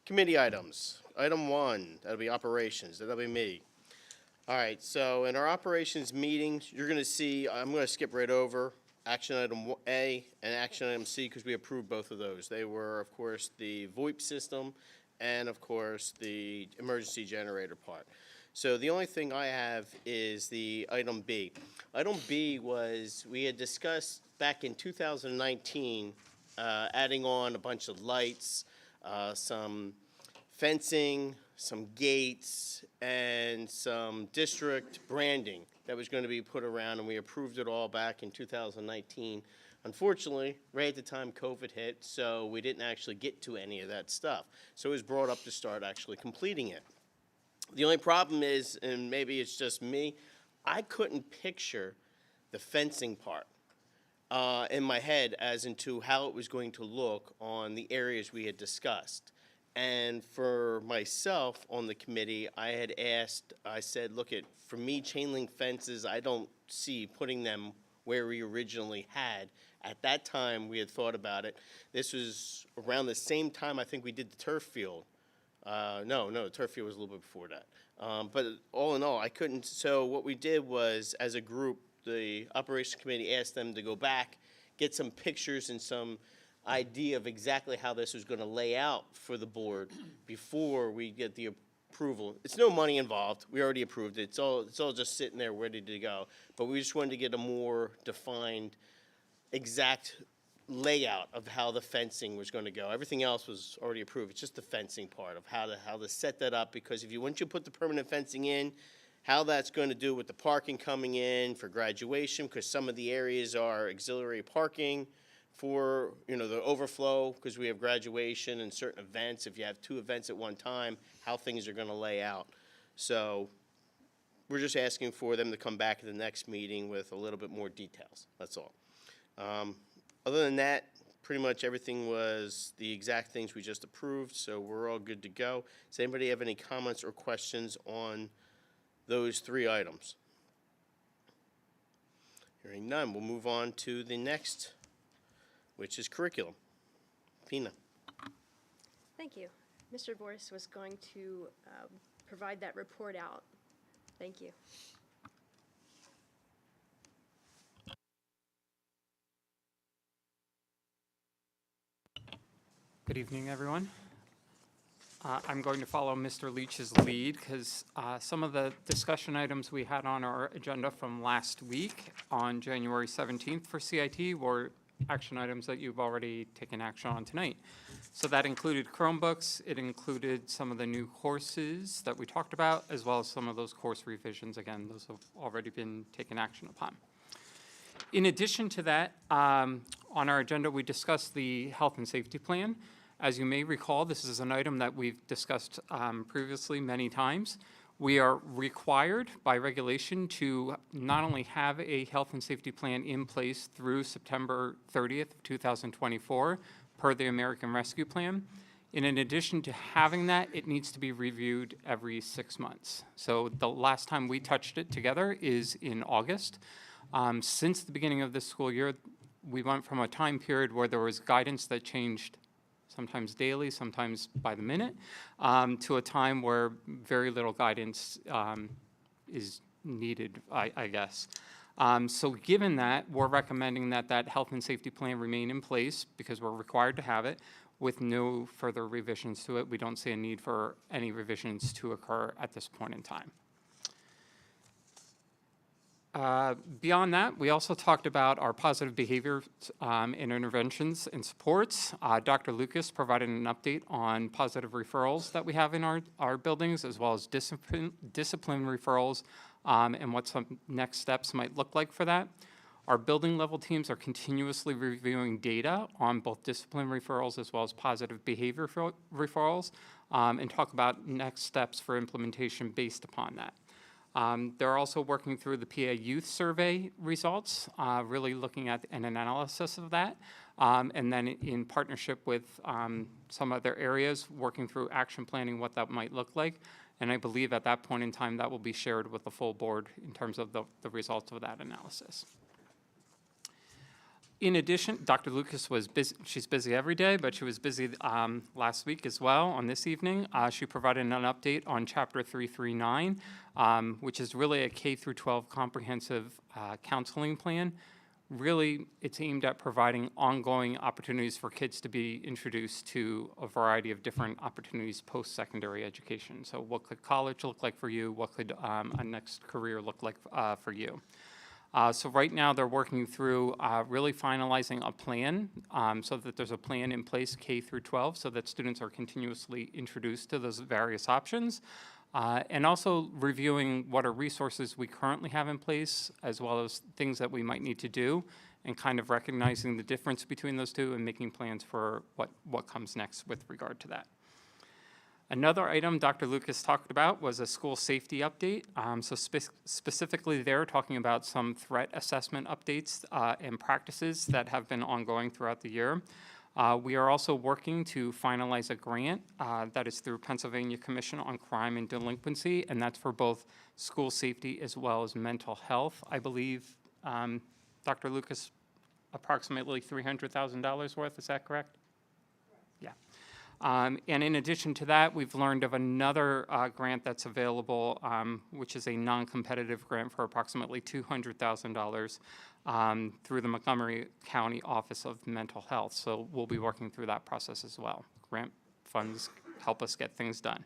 Committee items. Item 1, that'll be operations. That'll be me. All right, so in our operations meeting, you're going to see, I'm going to skip right over action item A and action item C, because we approved both of those. They were, of course, the VoIP system and, of course, the emergency generator part. So the only thing I have is the item B. Item B was, we had discussed back in 2019, adding on a bunch of lights, some fencing, some gates, and some district branding that was going to be put around, and we approved it all back in 2019. Unfortunately, right at the time COVID hit, so we didn't actually get to any of that stuff. So it was brought up to start actually completing it. The only problem is, and maybe it's just me, I couldn't picture the fencing part in my head as into how it was going to look on the areas we had discussed. And for myself on the committee, I had asked, I said, look, for me, chain link fences, I don't see putting them where we originally had. At that time, we had thought about it. This was around the same time I think we did the turf field. No, the turf field was a little bit before that. But all in all, I couldn't. So what we did was, as a group, the operations committee asked them to go back, get some pictures and some idea of exactly how this was going to lay out for the board before we get the approval. It's no money involved. We already approved it. It's all just sitting there ready to go. But we just wanted to get a more defined, exact layout of how the fencing was going to go. Everything else was already approved. It's just the fencing part of how to set that up, because once you put the permanent fencing in, how that's going to do with the parking coming in for graduation, because some of the areas are auxiliary parking for, the overflow, because we have graduation and certain events. If you have 2 events at one time, how things are going to lay out. So we're just asking for them to come back at the next meeting with a little bit more details. That's all. Other than that, pretty much everything was the exact things we just approved, so we're all good to go. Does anybody have any comments or questions on those 3 items? Hearing none, we'll move on to the next, which is curriculum. Pina. Thank you. Mr. Boris was going to provide that report out. Thank you. Good evening, everyone. I'm going to follow Mr. Leach's lead, because some of the discussion items we had on our agenda from last week on January 17th for CIT were action items that you've already taken action on tonight. So that included Chromebooks, it included some of the new courses that we talked about, as well as some of those course revisions. Again, those have already been taken action upon. In addition to that, on our agenda, we discussed the health and safety plan. As you may recall, this is an item that we've discussed previously many times. We are required by regulation to not only have a health and safety plan in place through September 30th, 2024, per the American Rescue Plan. And in addition to having that, it needs to be reviewed every 6 months. So the last time we touched it together is in August. Since the beginning of this school year, we went from a time period where there was guidance that changed sometimes daily, sometimes by the minute, to a time where very little guidance is needed, I guess. So given that, we're recommending that that health and safety plan remain in place, because we're required to have it, with no further revisions to it. We don't see a need for any revisions to occur at this point in time. Beyond that, we also talked about our positive behavior and interventions and supports. Dr. Lucas provided an update on positive referrals that we have in our buildings, as well as discipline referrals and what some next steps might look like for that. Our building level teams are continuously reviewing data on both discipline referrals as well as positive behavior referrals and talk about next steps for implementation based upon that. They're also working through the PA Youth Survey results, really looking at an analysis of that, and then in partnership with some other areas, working through action planning, what that might look like. And I believe at that point in time, that will be shared with the full board in terms of the results of that analysis. In addition, Dr. Lucas was busy. She's busy every day, but she was busy last week as well. On this evening, she provided an update on Chapter 339, which is really a K through 12 comprehensive counseling plan. Really, it's aimed at providing ongoing opportunities for kids to be introduced to a variety of different opportunities post-secondary education. So what could college look like for you? What could a next career look like for you? So right now, they're working through really finalizing a plan so that there's a plan in place K through 12 so that students are continuously introduced to those various options. And also reviewing what are resources we currently have in place, as well as things that we might need to do, and kind of recognizing the difference between those two and making plans for what comes next with regard to that. Another item Dr. Lucas talked about was a school safety update. So specifically there, talking about some threat assessment updates and practices that have been ongoing throughout the year. We are also working to finalize a grant that is through Pennsylvania Commission on Crime and Delinquency, and that's for both school safety as well as mental health. I believe, Dr. Lucas, approximately $300,000 worth, is that correct? Yeah. And in addition to that, we've learned of another grant that's available, which is a non-competitive grant for approximately $200,000 through the Montgomery County Office of Mental Health. So we'll be working through that process as well. Grant funds help us get things done.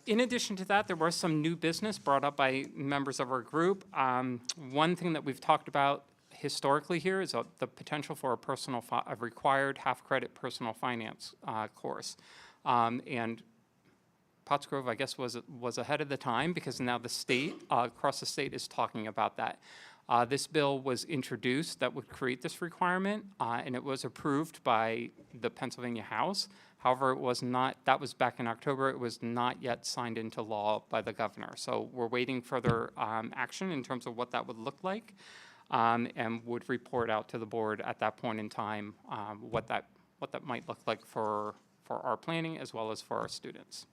In addition to that, there was some new business brought up by members of our group. One thing that we've talked about historically here is the potential for a required half-credit personal finance course. And Pottsgrove, I guess, was ahead of the time because now the state, across the state, is talking about that. This bill was introduced that would create this requirement, and it was approved by the Pennsylvania House. However, it was not, that was back in October, it was not yet signed into law by the governor. So we're waiting further action in terms of what that would look like. And would report out to the board at that point in time what that might look like for our planning as well as for our students.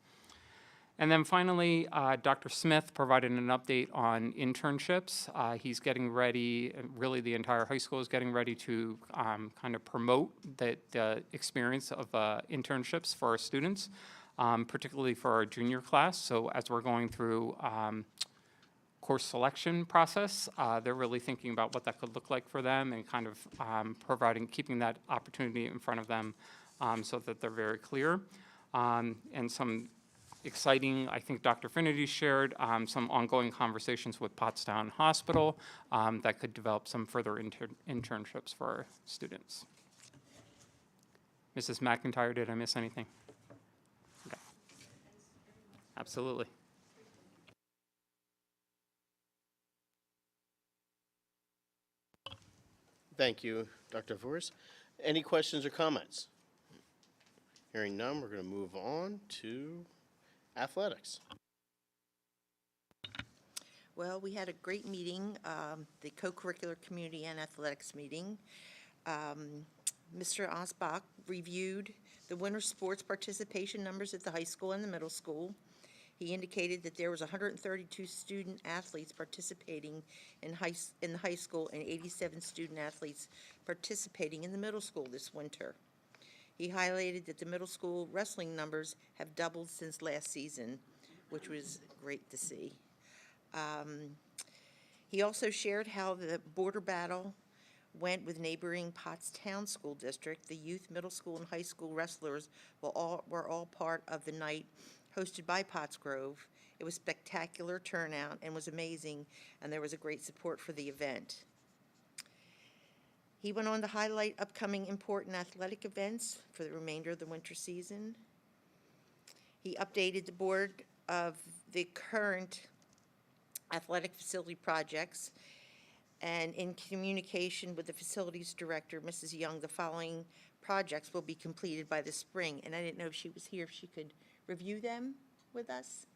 And then finally, Dr. Smith provided an update on internships. He's getting ready, really the entire high school is getting ready to kind of promote the experience of internships for our students, particularly for our junior class. So as we're going through course selection process, they're really thinking about what that could look like for them and kind of keeping that opportunity in front of them so that they're very clear. And some exciting, I think Dr. Finnerty shared, some ongoing conversations with Pottstown Hospital that could develop some further internships for our students. Mrs. McIntyre, did I miss anything? Okay. Absolutely. Thank you, Dr. Voris. Any questions or comments? Hearing none, we're going to move on to athletics. Well, we had a great meeting, the co-curricular community and athletics meeting. Mr. Osbach reviewed the winter sports participation numbers at the high school and the middle school. He indicated that there was 132 student athletes participating in the high school and 87 student athletes participating in the middle school this winter. He highlighted that the middle school wrestling numbers have doubled since last season, which was great to see. He also shared how the border battle went with neighboring Pottstown School District. The youth, middle school, and high school wrestlers were all part of the night hosted by Pottsgrove. It was spectacular turnout and was amazing, and there was a great support for the event. He went on to highlight upcoming important athletic events for the remainder of the winter season. He updated the board of the current athletic facility projects, and in communication with the facilities director, Mrs. Young, the following projects will be completed by the spring. And I didn't know if she was here, if she could review them with us.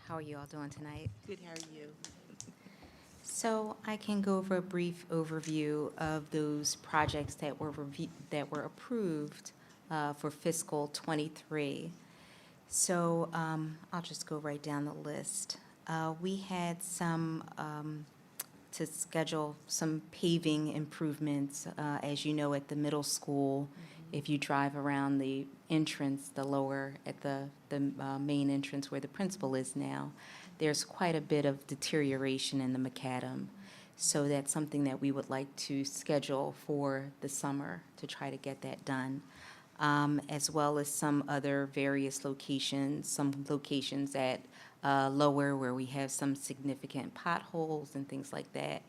How are you all doing tonight? Good, how are you? So I can go over a brief overview of those projects that were approved for fiscal '23. So I'll just go right down the list. We had some to schedule some paving improvements, as you know, at the middle school. If you drive around the entrance, the lower, at the main entrance where the principal is now, there's quite a bit of deterioration in the macadam. So that's something that we would like to schedule for the summer to try to get that done. As well as some other various locations, some locations at lower where we have some significant potholes and things like that,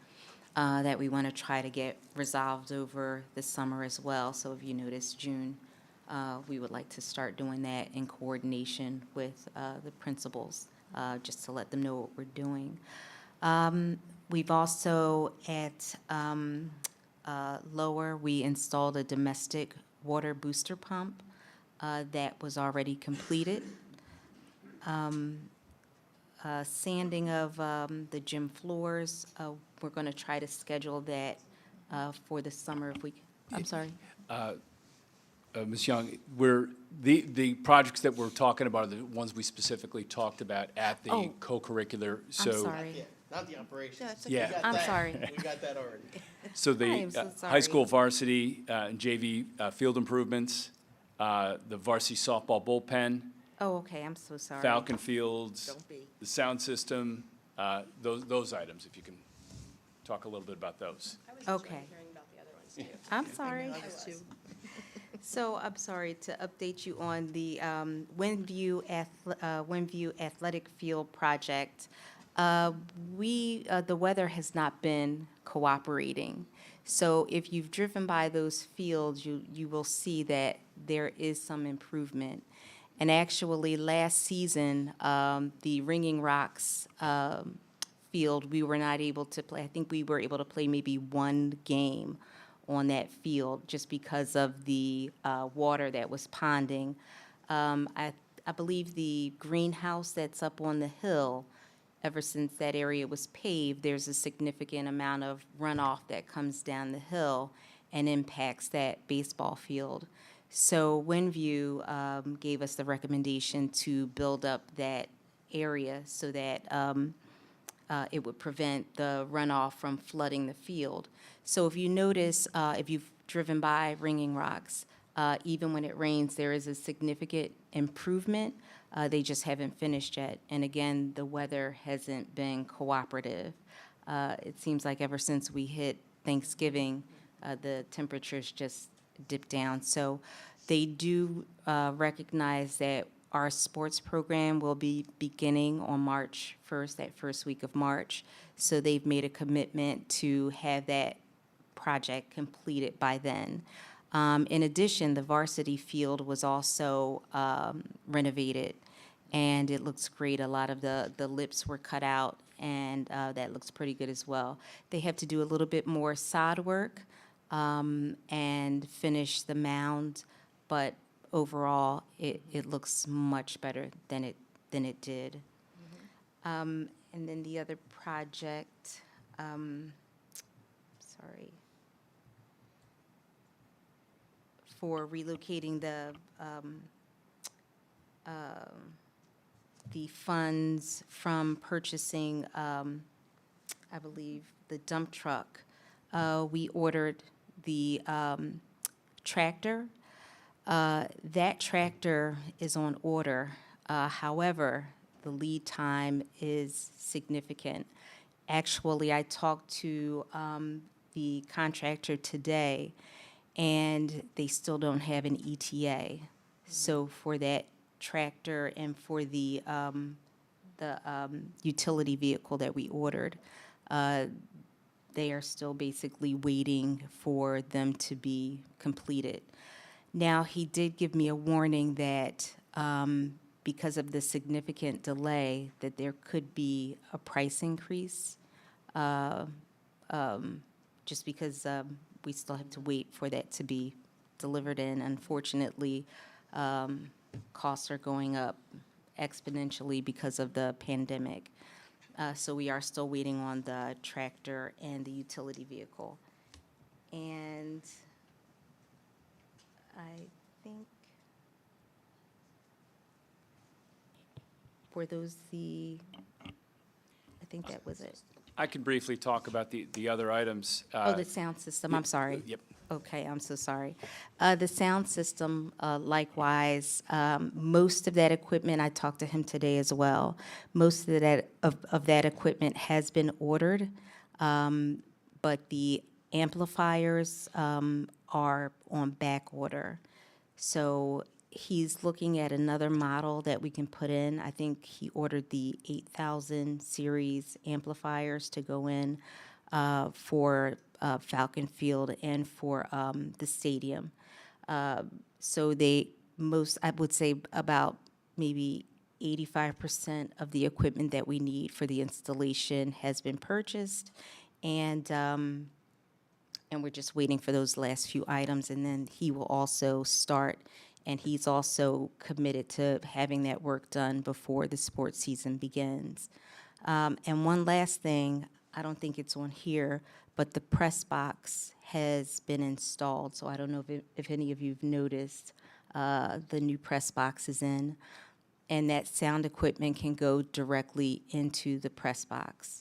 that we want to try to get resolved over the summer as well. So if you notice, June, we would like to start doing that in coordination with the principals, just to let them know what we're doing. We've also, at lower, we installed a domestic water booster pump that was already completed. Sanding of the gym floors, we're going to try to schedule that for the summer if we, I'm sorry. Ms. Young, the projects that we're talking about are the ones we specifically talked about at the Oh. co-curricular, so. I'm sorry. Not the operations. No, it's okay. Yeah. We got I'm that. sorry. We got that already. So I the am so high sorry. school varsity and JV field improvements, the varsity softball bullpen, Oh, okay, I'm so sorry. Falcon Fields, Don't be. the sound system, those items, if you can talk a little bit about those. I was enjoying Okay. hearing about the other ones too. I'm sorry. I was too. So I'm sorry to update you on the Windview Athletic Field project. The weather has not been cooperating. So if you've driven by those fields, you will see that there is some improvement. And actually, last season, the Ringing Rocks field, we were not able to play. I think we were able to play maybe one game on that field just because of the water that was ponding. I believe the greenhouse that's up on the hill, ever since that area was paved, there's a significant amount of runoff that comes down the hill and impacts that baseball field. So Windview gave us the recommendation to build up that area so that it would prevent the runoff from flooding the field. So if you notice, if you've driven by Ringing Rocks, even when it rains, there is a significant improvement. They just haven't finished yet. And again, the weather hasn't been cooperative. It seems like ever since we hit Thanksgiving, the temperatures just dipped down. So they do recognize that our sports program will be beginning on March 1st, that first week of March. So they've made a commitment to have that project completed by then. In addition, the varsity field was also renovated, and it looks great. A lot of the lips were cut out, and that looks pretty good as well. They have to do a little bit more sod work and finish the mound, but overall, it looks much better than it did. And then the other project, sorry, for relocating the the funds from purchasing, I believe, the dump truck. We ordered the tractor. That tractor is on order. However, the lead time is significant. Actually, I talked to the contractor today, and they still don't have an ETA. So for that tractor and for the utility vehicle that we ordered, they are still basically waiting for them to be completed. Now, he did give me a warning that because of the significant delay, that there could be a price increase, just because we still have to wait for that to be delivered in. Unfortunately, costs are going up exponentially because of the pandemic. So we are still waiting on the tractor and the utility vehicle. And I think for those, I think that was it. I can briefly talk about the other items. Oh, the sound system, I'm sorry. Yep. Okay, I'm so sorry. The sound system, likewise, most of that equipment, I talked to him today as well. Most of that equipment has been ordered, but the amplifiers are on back order. So he's looking at another model that we can put in. I think he ordered the 8,000 series amplifiers to go in for Falcon Field and for the stadium. So I would say about maybe 85% of the equipment that we need for the installation has been purchased, and we're just waiting for those last few items, and then he will also start, and he's also committed to having that work done before the sports season begins. And one last thing, I don't think it's on here, but the press box has been installed, so I don't know if any of you've noticed the new press box is in, and that sound equipment can go directly into the press box.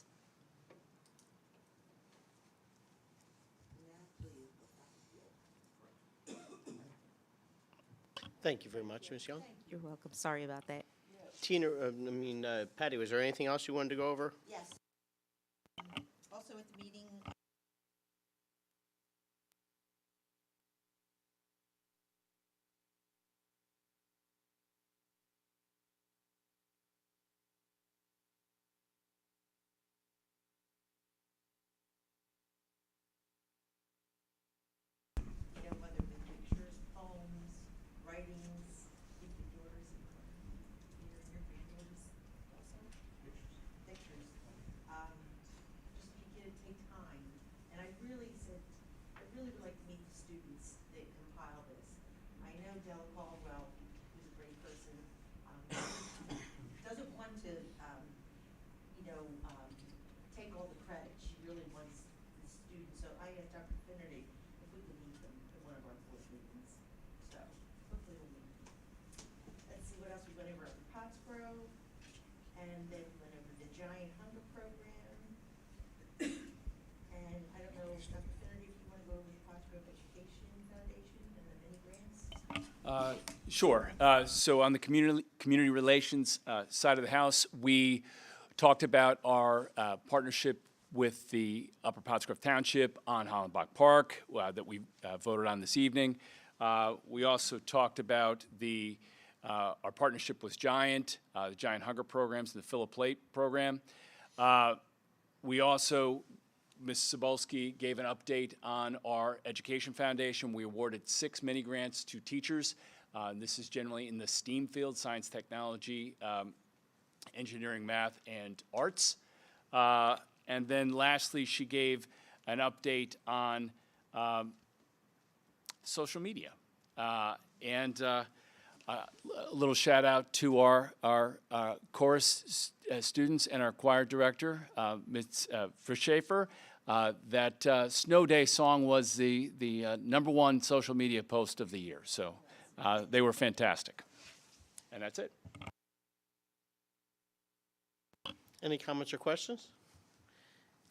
Thank you very much, Ms. Young. You're welcome. Sorry about that. Tina, Patty, was there anything else you wanted to go over? Yes. Also at the meeting, whether with pictures, poems, writings, you could yours, your granddaughters also? Pictures. Just you get to take time. And I really would like to meet the students that compile this. I know Della Caldwell, who's a great person, doesn't want to, take all the credit. She really wants the students. So I asked Dr. Finnerty if we could meet them at one of our board meetings. So hopefully we'll meet them. Let's see what else we went over at Pottsgrove, and then we went over the Giant Hunger Program. And I don't know, Dr. Finnerty, if you want to go over the Pottsgrove Education Foundation and the mini grants? Sure. So on the community relations side of the house, we talked about our partnership with the Upper Pottsgrove Township on Hollenbach Park that we voted on this evening. We also talked about our partnership with Giant, the Giant Hunger Programs, and the Fill a Plate program. We also, Ms. Cebulski gave an update on our Education Foundation. We awarded 6 mini grants to teachers. This is generally in the STEAM field, science, technology, engineering, math, and arts. And then lastly, she gave an update on social media. And a little shout out to our chorus students and our choir director, Ms. Frischäfer. That Snow Day song was the #1 social media post of the year. So they were fantastic. And that's it. Any comments or questions?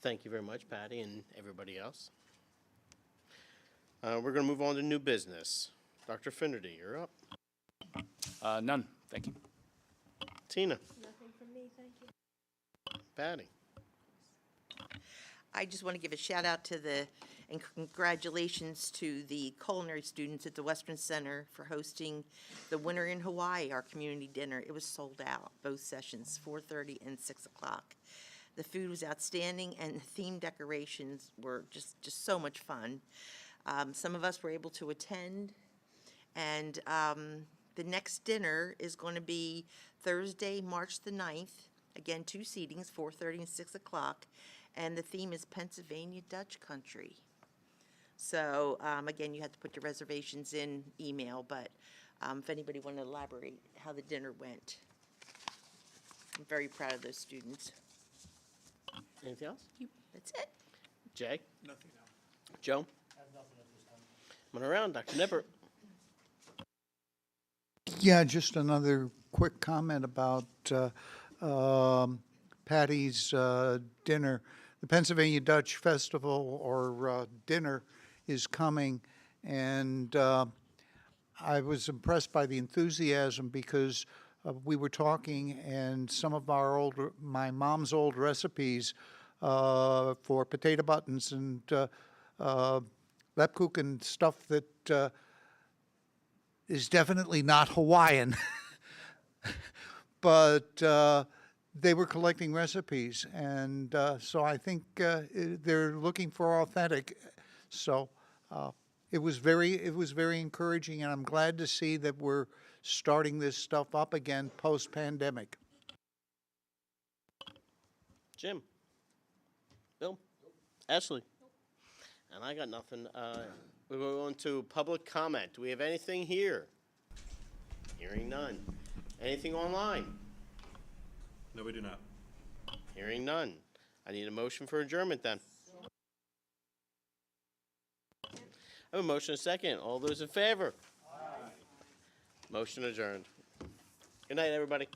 Thank you very much, Patty and everybody else. We're going to move on to new business. Dr. Finnerty, you're up. None, thank you. Tina, Nothing from me, thank you. Patty. I just want to give a shout out to and congratulations to the culinary students at the Western Center for hosting the Winter in Hawaii, our community dinner. It was sold out, both sessions, 4:30 and 6 o'clock. The food was outstanding, and the theme decorations were just so much fun. Some of us were able to attend, and the next dinner is going to be Thursday, March the 9th. Again, 2 seatings, 4:30 and 6 o'clock, and the theme is Pennsylvania Dutch Country. So, again, you have to put your reservations in email, but if anybody want to elaborate how the dinner went. I'm very proud of those students. Anything else? That's it. Jay? Nothing else. Joe? Coming around, Dr. Nippert. Yeah, just another quick comment about Patty's dinner. The Pennsylvania Dutch Festival or dinner is coming, and I was impressed by the enthusiasm because we were talking, and some of my mom's old recipes for potato buttons and Lebkuchen stuff that is definitely not Hawaiian, but they were collecting recipes, and so I think they're looking for authentic. So it was very encouraging, and I'm glad to see that we're starting this stuff up again post-pandemic. Jim? Bill? Ashley? And I got nothing. We're going to public comment. Do we have anything here? Hearing none. Anything online? No, we do not. Hearing none. I need a motion for adjournment then. I have a motion and a second. All those in favor? Aye. Motion adjourned. Good night, everybody.